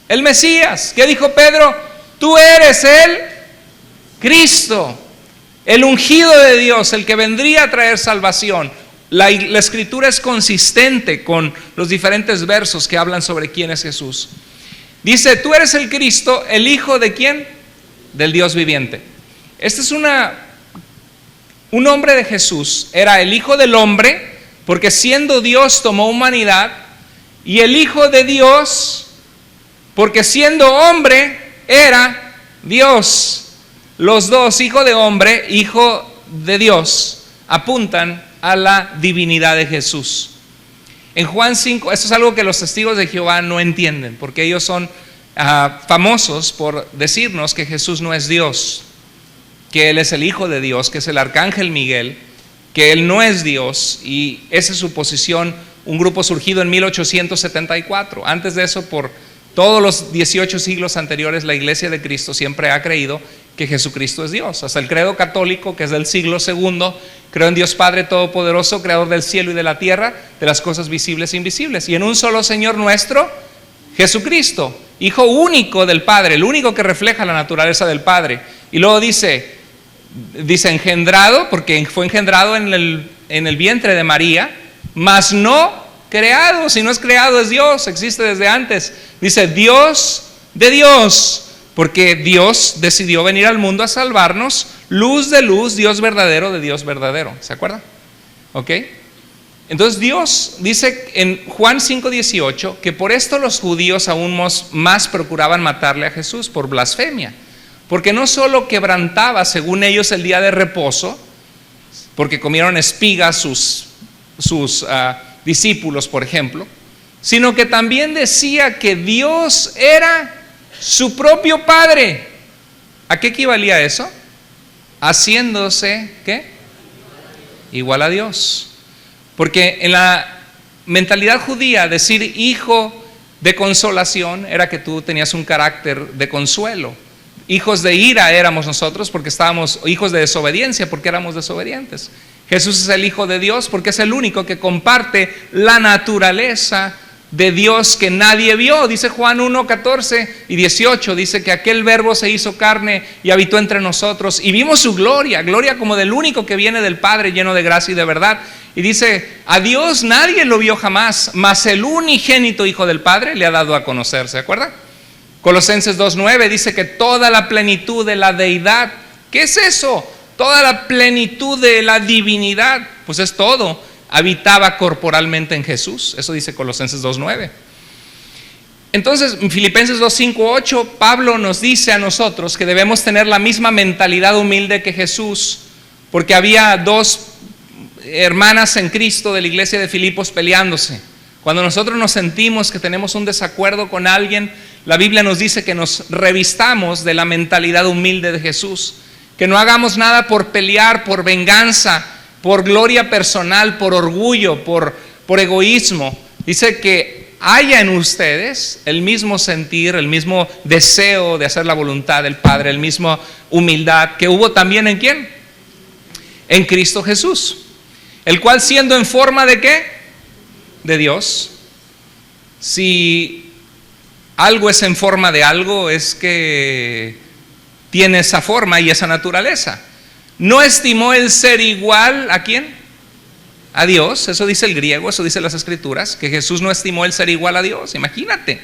El Mesías. ¿Qué dijo Pedro? Tú eres el Cristo, el ungido de Dios, el que vendría a traer salvación. La Escritura es consistente con los diferentes versos que hablan sobre quién es Jesús. Dice, tú eres el Cristo, el Hijo de ¿quién? Del Dios viviente. Este es un hombre de Jesús, era el Hijo del hombre, porque siendo Dios tomó humanidad, y el Hijo de Dios, porque siendo hombre era Dios. Los dos, Hijo de hombre, Hijo de Dios, apuntan a la divinidad de Jesús. En Juan 5, esto es algo que los testigos de Jehová no entienden, porque ellos son famosos por decirnos que Jesús no es Dios, que Él es el Hijo de Dios, que es el Arcángel Miguel, que Él no es Dios, y esa es su posición, un grupo surgido en 1874. Antes de eso, por todos los 18 siglos anteriores, la Iglesia de Cristo siempre ha creído que Jesucristo es Dios. Hasta el credo católico, que es del siglo II, creo en Dios Padre Todopoderoso, creador del cielo y de la tierra, de las cosas visibles e invisibles, y en un solo Señor nuestro, Jesucristo, Hijo único del Padre, el único que refleja la naturaleza del Padre. Y luego dice engendrado, porque fue engendrado en el vientre de María, mas no creado. Si no es creado, es Dios, existe desde antes. Dice Dios de Dios, porque Dios decidió venir al mundo a salvarnos, luz de luz, Dios verdadero de Dios verdadero. ¿Se acuerdan? ¿Ok? Entonces Dios dice en Juan 5:18 que por esto los judíos aún más procuraban matarle a Jesús, por blasfemia, porque no solo quebrantaba según ellos el día de reposo, porque comieron espigas sus discípulos, por ejemplo, sino que también decía que Dios era su propio Padre. ¿A qué equivalía eso? Haciéndose, ¿qué? Igual a Dios. Porque en la mentalidad judía decir hijo de consolación era que tú tenías un carácter de consuelo. Hijos de ira éramos nosotros porque estábamos, hijos de desobediencia porque éramos desobedientes. Jesús es el Hijo de Dios porque es el único que comparte la naturaleza de Dios que nadie vio. Dice Juan 1:14 y 18, dice que aquel verbo se hizo carne y habitó entre nosotros y vimos su gloria como del único que viene del Padre, lleno de gracia y de verdad. Y dice, a Dios nadie lo vio jamás, mas el unigénito Hijo del Padre le ha dado a conocer. ¿Se acuerdan? Colosenses 2:9 dice que toda la plenitud de la deidad, ¿qué es eso? Toda la plenitud de la divinidad, pues es todo, habitaba corporalmente en Jesús. Eso dice Colosenses 2:9. Entonces, en Filipenses 2:5-8, Pablo nos dice a nosotros que debemos tener la misma mentalidad humilde que Jesús, porque había dos hermanas en Cristo de la iglesia de Filipos peleándose. Cuando nosotros nos sentimos que tenemos un desacuerdo con alguien, la Biblia nos dice que nos revistamos de la mentalidad humilde de Jesús, que no hagamos nada por pelear, por venganza, por gloria personal, por orgullo, por egoísmo. Dice que haya en ustedes el mismo sentir, el mismo deseo de hacer la voluntad del Padre, el mismo humildad que hubo también ¿en quién? En Cristo Jesús, el cual siendo en forma de ¿qué? De Dios. Si algo es en forma de algo, es que tiene esa forma y esa naturaleza. No estimó el ser igual ¿a quién? A Dios. Eso dice el griego, eso dice las Escrituras, que Jesús no estimó el ser igual a Dios. Imagínate,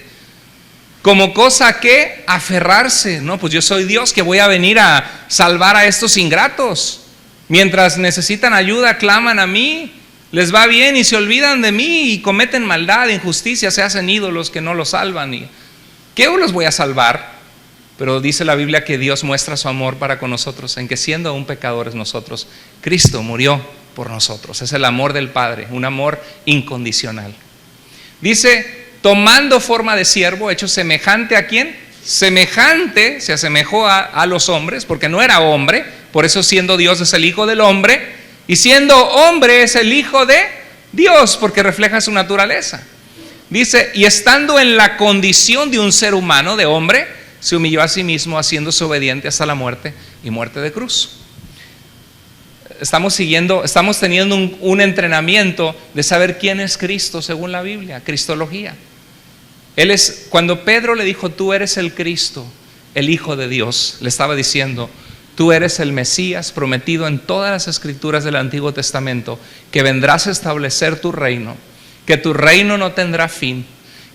como cosa que aferrarse. No, pues yo soy Dios que voy a venir a salvar a estos ingratos. Mientras necesitan ayuda, claman a mí, les va bien y se olvidan de mí y cometen maldad, injusticia, se hacen ídolos que no los salvan. Y ¿Qué los voy a salvar? Pero dice la Biblia que Dios muestra su amor para con nosotros, en que siendo aún pecadores nosotros, Cristo murió por nosotros. Es el amor del Padre, un amor incondicional. Dice, tomando forma de siervo, hecho semejante ¿a quién? Semejante, se asemejó a los hombres, porque no era hombre, por eso siendo Dios es el Hijo del hombre, y siendo hombre es el Hijo de Dios, porque refleja su naturaleza. Dice, y estando en la condición de un ser humano, de hombre, se humilló a sí mismo, haciéndose obediente hasta la muerte y muerte de cruz. Estamos teniendo un entrenamiento de saber quién es Cristo según la Biblia, cristología. Cuando Pedro le dijo, tú eres el Cristo, el Hijo de Dios, le estaba diciendo, tú eres el Mesías prometido en todas las escrituras del Antiguo Testamento, que vendrás a establecer tu reino, que tu reino no tendrá fin,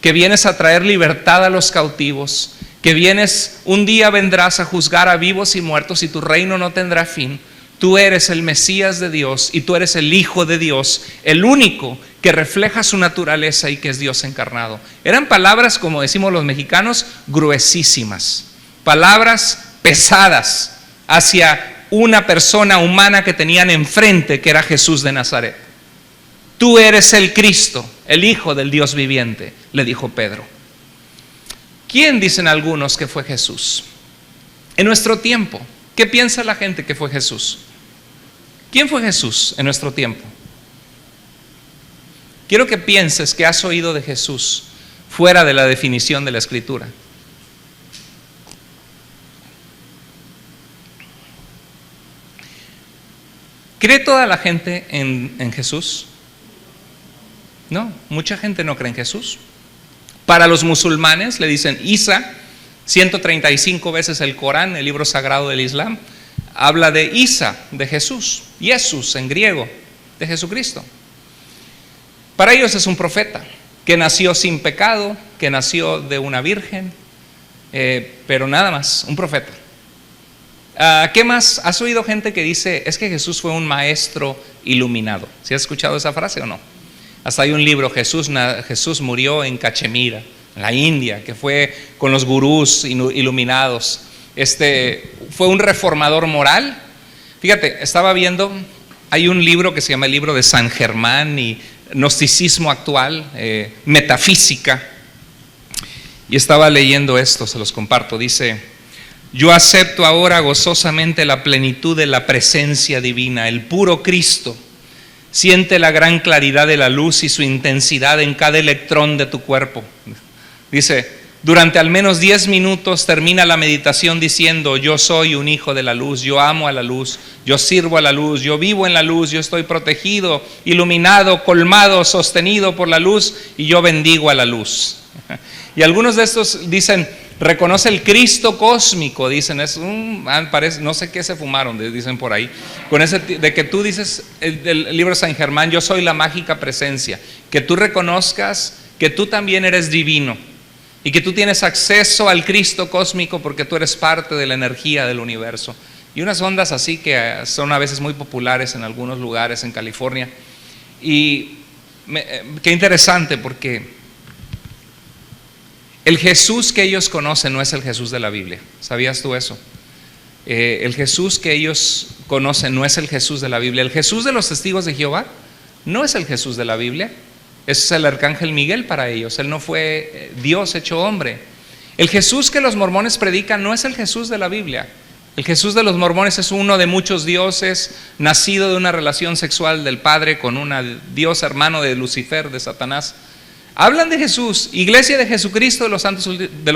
que vienes a traer libertad a los cautivos, que un día vendrás a juzgar a vivos y muertos y tu reino no tendrá fin. Tú eres el Mesías de Dios y tú eres el Hijo de Dios, el único que refleja su naturaleza y que es Dios encarnado. Eran palabras, como decimos los mexicanos, gruesísimas, palabras pesadas hacia una persona humana que tenían enfrente, que era Jesús de Nazaret. Tú eres el Cristo, el Hijo del Dios viviente, le dijo Pedro. ¿Quién dicen algunos que fue Jesús? En nuestro tiempo, ¿qué piensa la gente que fue Jesús? ¿Quién fue Jesús en nuestro tiempo? Quiero que pienses que has oído de Jesús fuera de la definición de la Escritura. ¿Cree toda la gente en Jesús? No, mucha gente no cree en Jesús. Para los musulmanes le dicen Isa, 135 veces el Corán, el libro sagrado del Islam, habla de Isa, de Jesús, Jesús en griego, de Jesucristo. Para ellos es un profeta que nació sin pecado, que nació de una virgen, pero nada más, un profeta. ¿Qué más? ¿Has oído gente que dice, es que Jesús fue un maestro iluminado? ¿Sí has escuchado esa frase o no? Hasta hay un libro, Jesús murió en Cachemira, en la India, que fue con los gurús iluminados. Fue un reformador moral. Fíjate, estaba viendo, hay un libro que se llama el libro de San Germán y gnosticismo actual, metafísica. Y estaba leyendo esto, se los comparto. Dice, yo acepto ahora gozosamente la plenitud de la presencia divina, el puro Cristo. Siente la gran claridad de la luz y su intensidad en cada electrón de tu cuerpo. Dice, durante al menos 10 minutos termina la meditación diciendo, yo soy un hijo de la luz, yo amo a la luz, yo sirvo a la luz, yo vivo en la luz, yo estoy protegido, iluminado, colmado, sostenido por la luz y yo bendigo a la luz. Y algunos de estos dicen, reconoce el Cristo cósmico, dicen, no sé qué se fumaron, dicen por ahí, con ese de que tú dices, el libro de San Germán, yo soy la mágica presencia, que tú reconozcas que tú también eres divino y que tú tienes acceso al Cristo cósmico porque tú eres parte de la energía del universo. Y unas ondas así que son a veces muy populares en algunos lugares en California. Y qué interesante porque el Jesús que ellos conocen no es el Jesús de la Biblia. ¿Sabías tú eso? El Jesús que ellos conocen no es el Jesús de la Biblia. El Jesús de los testigos de Jehová no es el Jesús de la Biblia. Ese es el arcángel Miguel para ellos. Él no fue Dios hecho hombre. El Jesús que los mormones predican no es el Jesús de la Biblia. El Jesús de los mormones es uno de muchos dioses, nacido de una relación sexual del Padre con un Dios hermano de Lucifer, de Satanás. Hablan de Jesús, iglesia de Jesucristo de los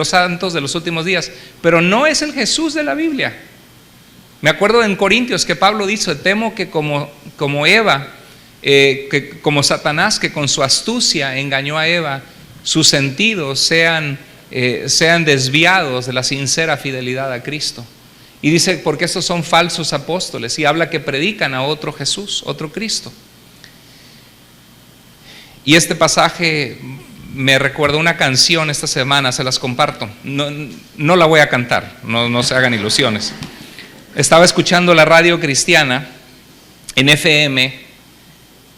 santos de los últimos días, pero no es el Jesús de la Biblia. Me acuerdo en Corintios que Pablo dice, temo que como Eva, que como Satanás, que con su astucia engañó a Eva, sus sentidos sean desviados de la sincera fidelidad a Cristo. Y dice, porque estos son falsos apóstoles, y habla que predican a otro Jesús, otro Cristo. Y este pasaje me recuerda una canción esta semana, se las comparto. No la voy a cantar, no se hagan ilusiones. Estaba escuchando la radio cristiana en FM,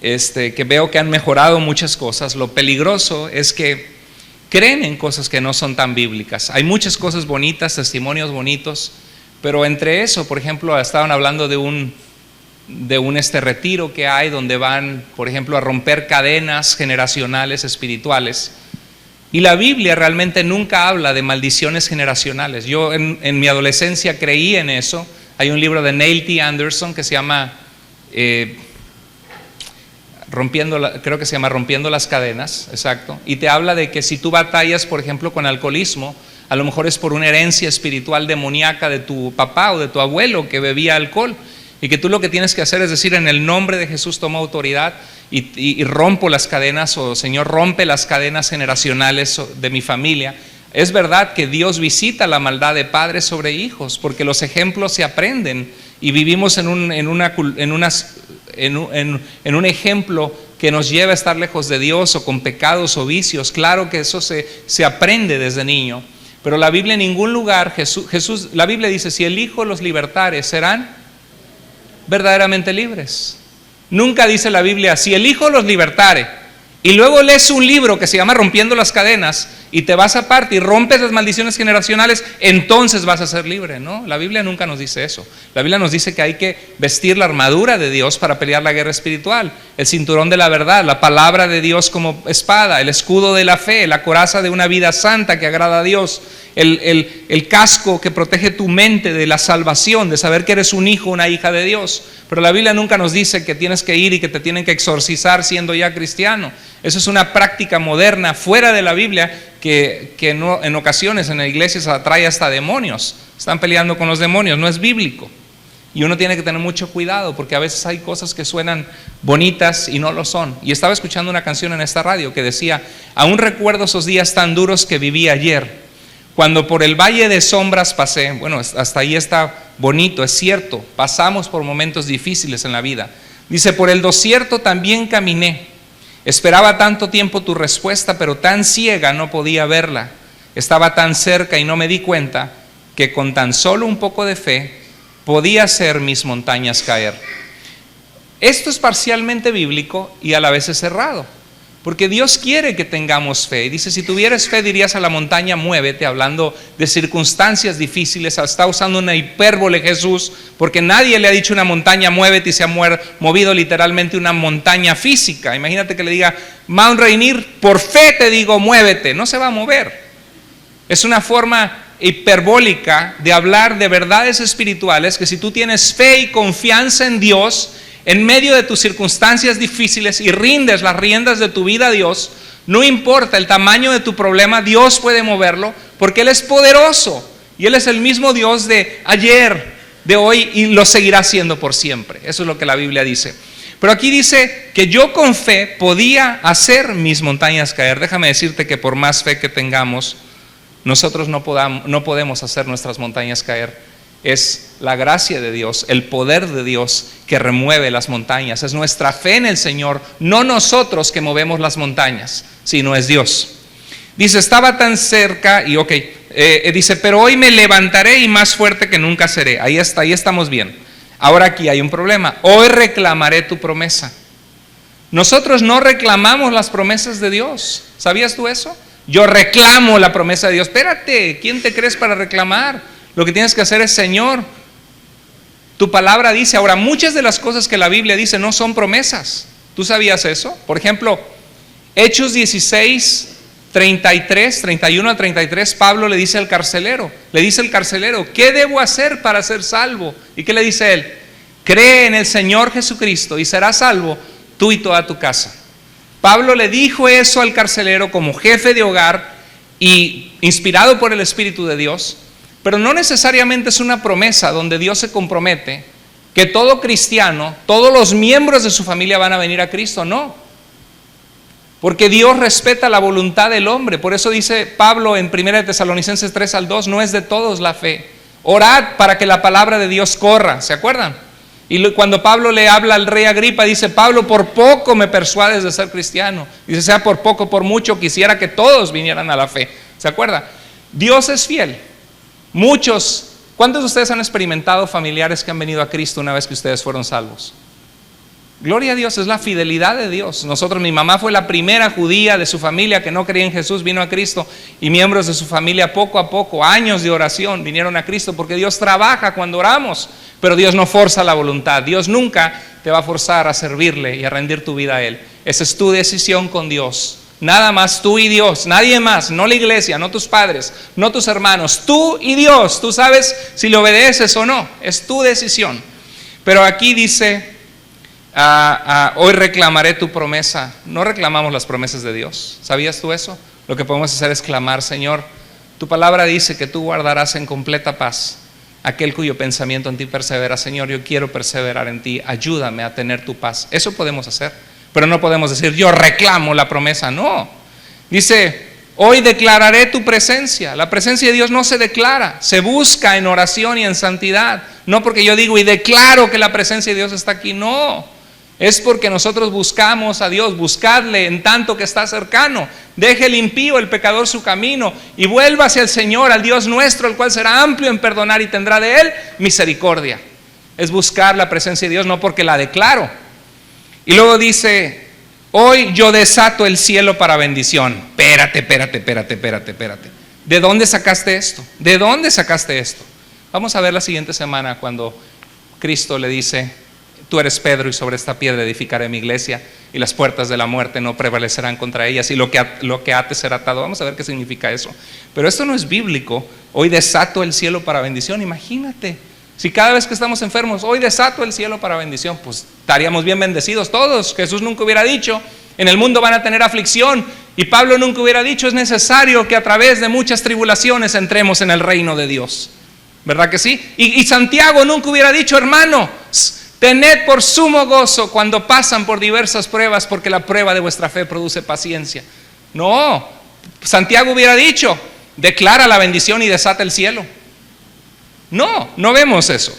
que veo que han mejorado muchas cosas. Lo peligroso es que creen en cosas que no son tan bíblicas. Hay muchas cosas bonitas, testimonios bonitos, pero entre eso, por ejemplo, estaban hablando de un retiro que hay donde van, por ejemplo, a romper cadenas generacionales espirituales. Y la Biblia realmente nunca habla de maldiciones generacionales. Yo en mi adolescencia creí en eso. Hay un libro de Neil T. Anderson que se llama creo que se llama Rompiendo las Cadenas, exacto. Y te habla de que si tú batallas, por ejemplo, con alcoholismo, a lo mejor es por una herencia espiritual demoníaca de tu papá o de tu abuelo que bebía alcohol. Y que tú lo que tienes que hacer es decir, en el nombre de Jesús tomo autoridad y rompo las cadenas, o Señor, rompe las cadenas generacionales de mi familia. Es verdad que Dios visita la maldad de padres sobre hijos, porque los ejemplos se aprenden y vivimos en un ejemplo que nos lleva a estar lejos de Dios o con pecados o vicios. Claro que eso se aprende desde niño, pero la Biblia en ningún lugar, la Biblia dice, si el Hijo los libertare, serán verdaderamente libres. Nunca dice la Biblia, si el Hijo los libertare, y luego lees un libro que se llama Rompiendo las Cadenas y te vas aparte y rompes las maldiciones generacionales, entonces vas a ser libre. No, la Biblia nunca nos dice eso. La Biblia nos dice que hay que vestir la armadura de Dios para pelear la guerra espiritual, el cinturón de la verdad, la palabra de Dios como espada, el escudo de la fe, la coraza de una vida santa que agrada a Dios, el casco que protege tu mente de la salvación, de saber que eres un hijo, una hija de Dios. Pero la Biblia nunca nos dice que tienes que ir y que te tienen que exorcizar siendo ya cristiano. Eso es una práctica moderna fuera de la Biblia que no, en ocasiones en la iglesia se atrae hasta demonios. Están peleando con los demonios, no es bíblico. Y uno tiene que tener mucho cuidado porque a veces hay cosas que suenan bonitas y no lo son. Y estaba escuchando una canción en esta radio que decía, aún recuerdo esos días tan duros que viví ayer, cuando por el valle de sombras pasé. Bueno, hasta ahí está bonito, es cierto, pasamos por momentos difíciles en la vida. Dice, por el desierto también caminé, esperaba tanto tiempo tu respuesta, pero tan ciega no podía verla. Estaba tan cerca y no me di cuenta que con tan solo un poco de fe podía hacer mis montañas caer. Esto es parcialmente bíblico y a la vez es errado, porque Dios quiere que tengamos fe. Y dice, si tuvieras fe dirías a la montaña, muévete, hablando de circunstancias difíciles. Está usando una hipérbole Jesús, porque nadie le ha dicho una montaña, muévete, y se ha movido literalmente una montaña física. Imagínate que le diga, Mount Rainier, por fe te digo, muévete. No se va a mover. Es una forma hiperbólica de hablar de verdades espirituales, que si tú tienes fe y confianza en Dios, en medio de tus circunstancias difíciles y rindes las riendas de tu vida a Dios, no importa el tamaño de tu problema, Dios puede moverlo porque Él es poderoso y Él es el mismo Dios de ayer, de hoy, y lo seguirá siendo por siempre. Eso es lo que la Biblia dice. Pero aquí dice que yo con fe podía hacer mis montañas caer. Déjame decirte que por más fe que tengamos, nosotros no podemos hacer nuestras montañas caer. Es la gracia de Dios, el poder de Dios que remueve las montañas. Es nuestra fe en el Señor, no nosotros que movemos las montañas, sino es Dios. Dice, estaba tan cerca y dice, pero hoy me levantaré y más fuerte que nunca seré. Ahí estamos bien. Ahora aquí hay un problema. Hoy reclamaré tu promesa. Nosotros no reclamamos las promesas de Dios. ¿Sabías tú eso? Yo reclamo la promesa de Dios. Espérate, ¿quién te crees para reclamar? Lo que tienes que hacer es, Señor, tu palabra dice. Ahora, muchas de las cosas que la Biblia dice no son promesas. ¿Tú sabías eso? Por ejemplo, Hechos 16, 33, 31 a 33, Pablo le dice al carcelero, ¿qué debo hacer para ser salvo? ¿Y qué le dice él? Cree en el Señor Jesucristo y serás salvo tú y toda tu casa. Pablo le dijo eso al carcelero como jefe de hogar y inspirado por el Espíritu de Dios. Pero no necesariamente es una promesa donde Dios se compromete que todo cristiano, todos los miembros de su familia van a venir a Cristo. No, porque Dios respeta la voluntad del hombre. Por eso dice Pablo en 1 Tesalonicenses 3 al 2, no es de todos la fe. Orad para que la palabra de Dios corra. ¿Se acuerdan? Y cuando Pablo le habla al rey Agripa, dice, Pablo, por poco me persuades de ser cristiano. Dice, sea por poco, por mucho, quisiera que todos vinieran a la fe. ¿Se acuerda? Dios es fiel. ¿Cuántos de ustedes han experimentado familiares que han venido a Cristo una vez que ustedes fueron salvos? Gloria a Dios, es la fidelidad de Dios. Mi mamá fue la primera judía de su familia que no creía en Jesús, vino a Cristo, y miembros de su familia poco a poco, años de oración, vinieron a Cristo, porque Dios trabaja cuando oramos, pero Dios no forza la voluntad. Dios nunca te va a forzar a servirle y a rendir tu vida a Él. Esa es tu decisión con Dios. Nada más tú y Dios, nadie más, no la iglesia, no tus padres, no tus hermanos, tú y Dios. Tú sabes si le obedeces o no, es tu decisión. Pero aquí dice, hoy reclamaré tu promesa. No reclamamos las promesas de Dios. ¿Sabías tú eso? Lo que podemos hacer es clamar: Señor, tu palabra dice que tú guardarás en completa paz aquel cuyo pensamiento en ti persevera. Señor, yo quiero perseverar en ti, ayúdame a tener tu paz. Eso podemos hacer, pero no podemos decir yo reclamo la promesa. No, dice: hoy declararé tu presencia. La presencia de Dios no se declara, se busca en oración y en santidad. No porque yo digo y declaro que la presencia de Dios está aquí, no. Es porque nosotros buscamos a Dios. Buscadle en tanto que está cercano. Deje el impío, el pecador, su camino, y vuelva hacia el Señor, al Dios nuestro, el cual será amplio en perdonar y tendrá de Él misericordia. Es buscar la presencia de Dios, no porque la declaro. Y luego dice: hoy yo desato el cielo para bendición. Espérate. ¿De dónde sacaste esto? ¿De dónde sacaste esto? Vamos a ver la siguiente semana cuando Cristo le dice: tú eres Pedro, y sobre esta piedra edificaré mi iglesia, y las puertas de la muerte no prevalecerán contra ellas, y lo que ates será atado. Vamos a ver qué significa eso. Pero esto no es bíblico. Hoy desato el cielo para bendición. Imagínate, si cada vez que estamos enfermos, hoy desato el cielo para bendición, pues estaríamos bien bendecidos todos. Jesús nunca hubiera dicho: en el mundo van a tener aflicción. Y Pablo nunca hubiera dicho: es necesario que a través de muchas tribulaciones entremos en el reino de Dios. ¿Verdad que sí? Y Santiago nunca hubiera dicho: hermano, tened por sumo gozo cuando pasan por diversas pruebas, porque la prueba de vuestra fe produce paciencia. No, Santiago hubiera dicho: declara la bendición y desata el cielo. No vemos eso.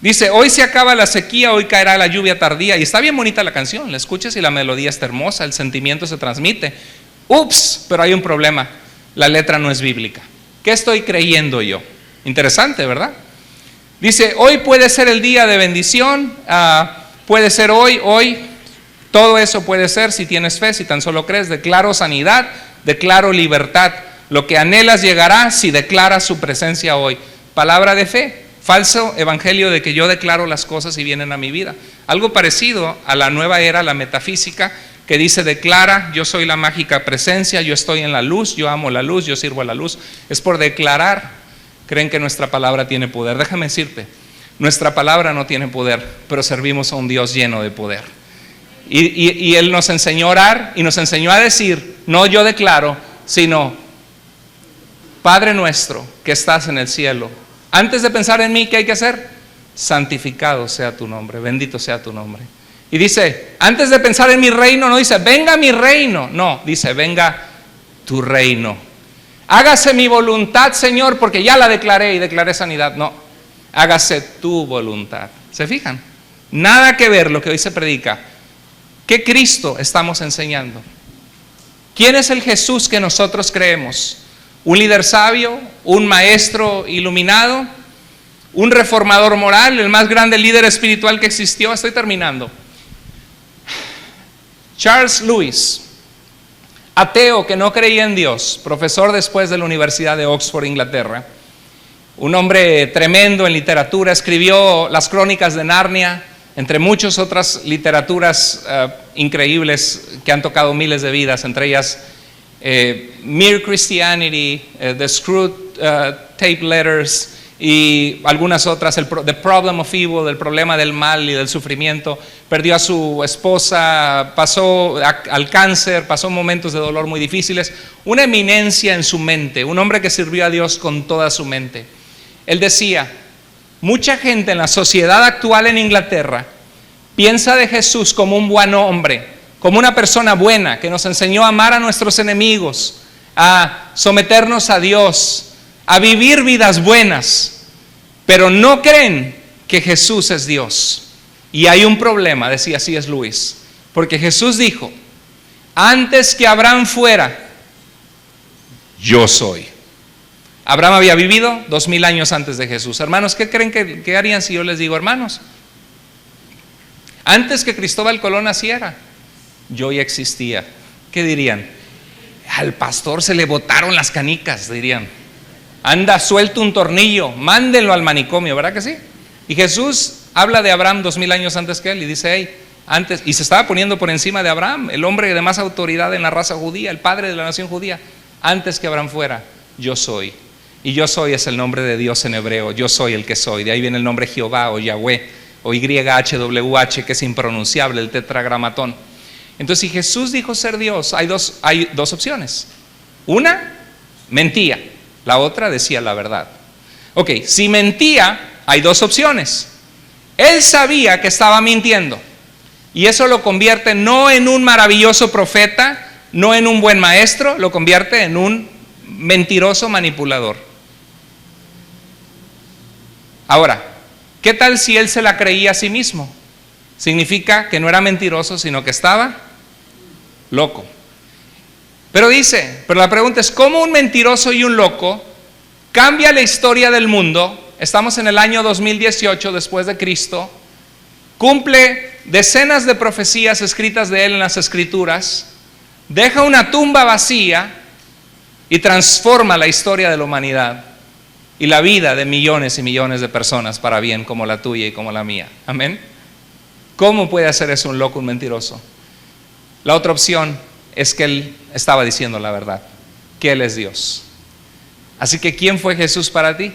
Dice: hoy se acaba la sequía, hoy caerá la lluvia tardía. Y está bien bonita la canción, la escuchas y la melodía está hermosa, el sentimiento se transmite. Ups, pero hay un problema: la letra no es bíblica. ¿Qué estoy creyendo yo? Interesante, ¿verdad? Dice: hoy puede ser el día de bendición, puede ser hoy, todo eso puede ser si tienes fe, si tan solo crees. Declaro sanidad, declaro libertad. Lo que anhelas llegará si declaras su presencia hoy. Palabra de fe. Falso evangelio de que yo declaro las cosas y vienen a mi vida. Algo parecido a la nueva era, la metafísica, que dice: declara, yo soy la mágica presencia, yo estoy en la luz, yo amo la luz, yo sirvo a la luz. Es por declarar. Creen que nuestra palabra tiene poder. Déjame decirte, nuestra palabra no tiene poder, pero servimos a un Dios lleno de poder. Y Él nos enseñó a orar y nos enseñó a decir: no yo declaro, sino Padre nuestro que estás en el cielo. Antes de pensar en mí, ¿qué hay que hacer? Santificado sea tu nombre, bendito sea tu nombre. Y dice: antes de pensar en mi reino, no dice venga mi reino, no, dice venga tu reino. Hágase mi voluntad, Señor, porque ya la declaré y declaré sanidad. No, hágase tu voluntad. ¿Se fijan? Nada que ver lo que hoy se predica. ¿Qué Cristo estamos enseñando? ¿Quién es el Jesús que nosotros creemos? ¿Un líder sabio? ¿Un maestro iluminado? ¿Un reformador moral? ¿El más grande líder espiritual que existió? Estoy terminando. Charles Lewis, ateo que no creía en Dios, profesor después de la Universidad de Oxford, Inglaterra, un hombre tremendo en literatura, escribió las Crónicas de Narnia, entre muchas otras literaturas increíbles que han tocado miles de vidas, entre ellas Mere Christianity, The Screwtape Letters y algunas otras, The Problem of Evil, el problema del mal y del sufrimiento. Perdió a su esposa, pasó al cáncer, pasó momentos de dolor muy difíciles. Una eminencia en su mente, un hombre que sirvió a Dios con toda su mente. Él decía: mucha gente en la sociedad actual en Inglaterra piensa de Jesús como un buen hombre, como una persona buena que nos enseñó a amar a nuestros enemigos, a someternos a Dios, a vivir vidas buenas, pero no creen que Jesús es Dios. Y hay un problema, decía C.S. Lewis, porque Jesús dijo: antes que Abraham fuera, yo soy. Abraham había vivido 2000 años antes de Jesús. Hermanos, ¿qué creen que harían si yo les digo: hermanos, Antes que Cristóbal Colón naciera, yo ya existía. ¿Qué dirían? Al pastor se le botaron las canicas, dirían. Anda suelto un tornillo, mándenlo al manicomio, ¿verdad que sí? Y Jesús habla de Abraham 2000 años antes que él y dice, hey, antes, y se estaba poniendo por encima de Abraham, el hombre de más autoridad en la raza judía, el padre de la nación judía. Antes que Abraham fuera, yo soy. Y yo soy es el nombre de Dios en hebreo, yo soy el que soy. De ahí viene el nombre Jehová o Yahweh o YHWH, que es impronunciable, el tetragramatón. Entonces, si Jesús dijo ser Dios, hay dos opciones. Una, mentía. La otra decía la verdad. Ok, si mentía, hay dos opciones. Él sabía que estaba mintiendo. Y eso lo convierte no en un maravilloso profeta, no en un buen maestro, lo convierte en un mentiroso manipulador. Ahora, ¿qué tal si él se la creía a sí mismo? Significa que no era mentiroso, sino que estaba loco. Pero la pregunta es, ¿cómo un mentiroso y un loco cambia la historia del mundo? Estamos en el año 2018 después de Cristo, cumple decenas de profecías escritas de él en las Escrituras, deja una tumba vacía y transforma la historia de la humanidad y la vida de millones y millones de personas para bien, como la tuya y como la mía. Amén. ¿Cómo puede hacer eso un loco, un mentiroso? La otra opción es que él estaba diciendo la verdad, que él es Dios. Así que, ¿quién fue Jesús para ti?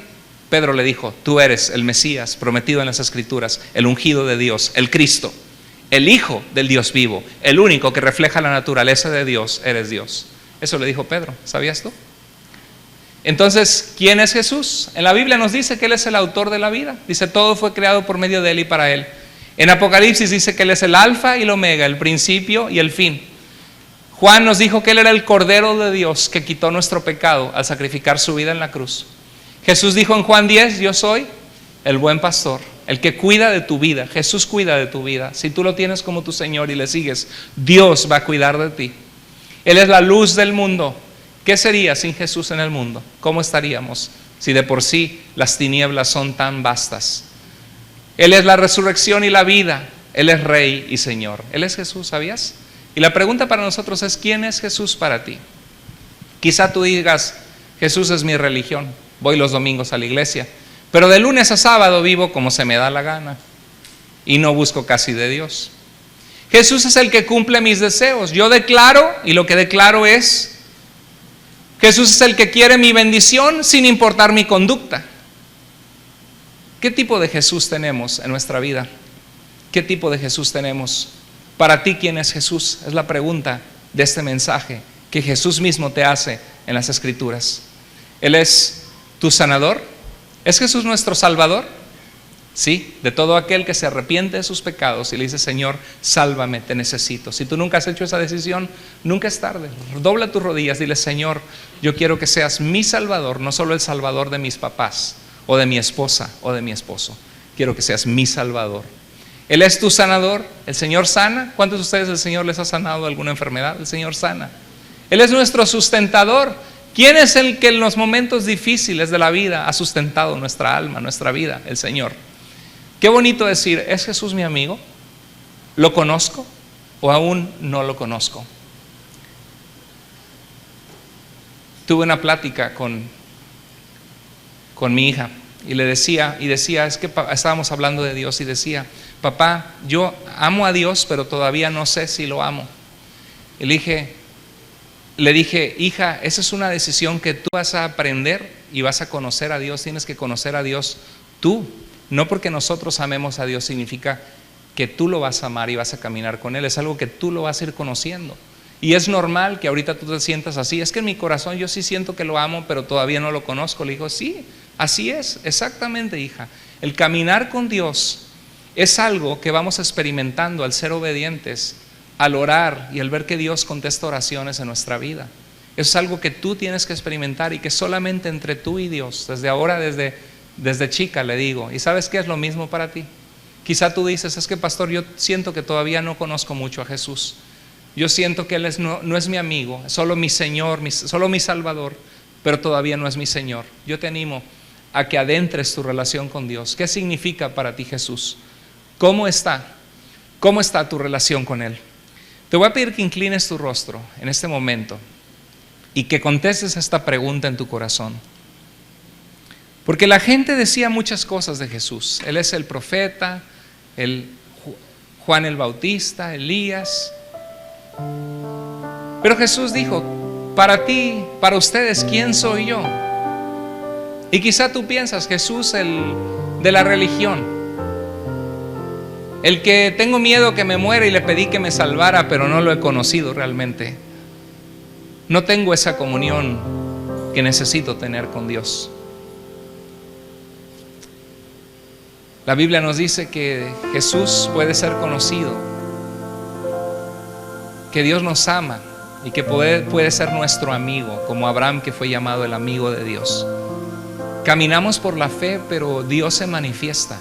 Pedro le dijo, tú eres el Mesías prometido en las Escrituras, el ungido de Dios, el Cristo, el Hijo del Dios vivo, el único que refleja la naturaleza de Dios, eres Dios. Eso le dijo Pedro, ¿sabías tú? Entonces, ¿quién es Jesús? En la Biblia nos dice que Él es el autor de la vida. Dice, todo fue creado por medio de Él y para Él. En Apocalipsis dice que Él es el alfa y el omega, el principio y el fin. Juan nos dijo que Él era el Cordero de Dios que quitó nuestro pecado al sacrificar su vida en la cruz. Jesús dijo en Juan 10, yo soy el buen pastor, el que cuida de tu vida. Jesús cuida de tu vida. Si tú lo tienes como tu Señor y le sigues, Dios va a cuidar de ti. Él es la luz del mundo. ¿Qué sería sin Jesús en el mundo? ¿Cómo estaríamos si de por sí las tinieblas son tan vastas? Él es la resurrección y la vida. Él es Rey y Señor. Él es Jesús, ¿sabías? Y la pregunta para nosotros es, ¿quién es Jesús para ti? Quizá tú digas, Jesús es mi religión, voy los domingos a la iglesia, pero de lunes a sábado vivo como se me da la gana y no busco casi de Dios. Jesús es el que cumple mis deseos. Yo declaro, y lo que declaro es, Jesús es el que quiere mi bendición sin importar mi conducta. ¿Qué tipo de Jesús tenemos en nuestra vida? ¿Qué tipo de Jesús tenemos? Para ti, ¿quién es Jesús? Es la pregunta de este mensaje que Jesús mismo te hace en las Escrituras. Él es tu sanador. ¿Es Jesús nuestro salvador? Sí, de todo aquel que se arrepiente de sus pecados y le dice, Señor, sálvame, te necesito. Si tú nunca has hecho esa decisión, nunca es tarde. Dobla tus rodillas, dile, Señor, yo quiero que seas mi salvador, no solo el salvador de mis papás, o de mi esposa, o de mi esposo. Quiero que seas mi salvador. Él es tu sanador. El Señor sana. ¿Cuántos de ustedes el Señor les ha sanado alguna enfermedad? El Señor sana. Él es nuestro sustentador. ¿Quién es el que en los momentos difíciles de la vida ha sustentado nuestra alma, nuestra vida? El Señor. Qué bonito decir, ¿es Jesús mi amigo? ¿Lo conozco o aún no lo conozco? Tuve una plática con mi hija y le decía, es que estábamos hablando de Dios y decía, papá, yo amo a Dios, pero todavía no sé si lo amo. Y le dije, hija, esa es una decisión que tú vas a aprender y vas a conocer a Dios. Tienes que conocer a Dios tú. No porque nosotros amemos a Dios significa que tú lo vas a amar y vas a caminar con Él. Es algo que tú lo vas a ir conociendo. Y es normal que ahorita tú te sientas así. Es que en mi corazón yo sí siento que lo amo, pero todavía no lo conozco. Le digo, sí, así es, exactamente, hija. El caminar con Dios es algo que vamos experimentando al ser obedientes, al orar y al ver que Dios contesta oraciones en nuestra vida. Eso es algo que tú tienes que experimentar y que solamente entre tú y Dios, desde ahora, desde chica le digo. ¿Y sabes qué es lo mismo para ti? Quizá tú dices, es que pastor, yo siento que todavía no conozco mucho a Jesús. Yo siento que Él no es mi amigo, es solo mi Señor, solo mi Salvador, pero todavía no es mi Señor. Yo te animo a que adentres tu relación con Dios. ¿Qué significa para ti Jesús? ¿Cómo está ¿Cómo está tu relación con Él? Te voy a pedir que inclines tu rostro en este momento y que contestes esta pregunta en tu corazón. Porque la gente decía muchas cosas de Jesús. Él es el profeta, Juan el Bautista, Elías. Pero Jesús dijo, para ti, para ustedes, ¿quién soy yo? Y quizá tú piensas, Jesús, el de la religión, el que tengo miedo que me muera y le pedí que me salvara, pero no lo he conocido realmente. No tengo esa comunión que necesito tener con Dios. La Biblia nos dice que Jesús puede ser conocido, que Dios nos ama y que puede ser nuestro amigo, como Abraham, que fue llamado el amigo de Dios. Caminamos por la fe, pero Dios se manifiesta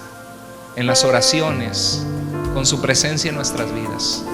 en las oraciones, con su presencia en nuestras vidas.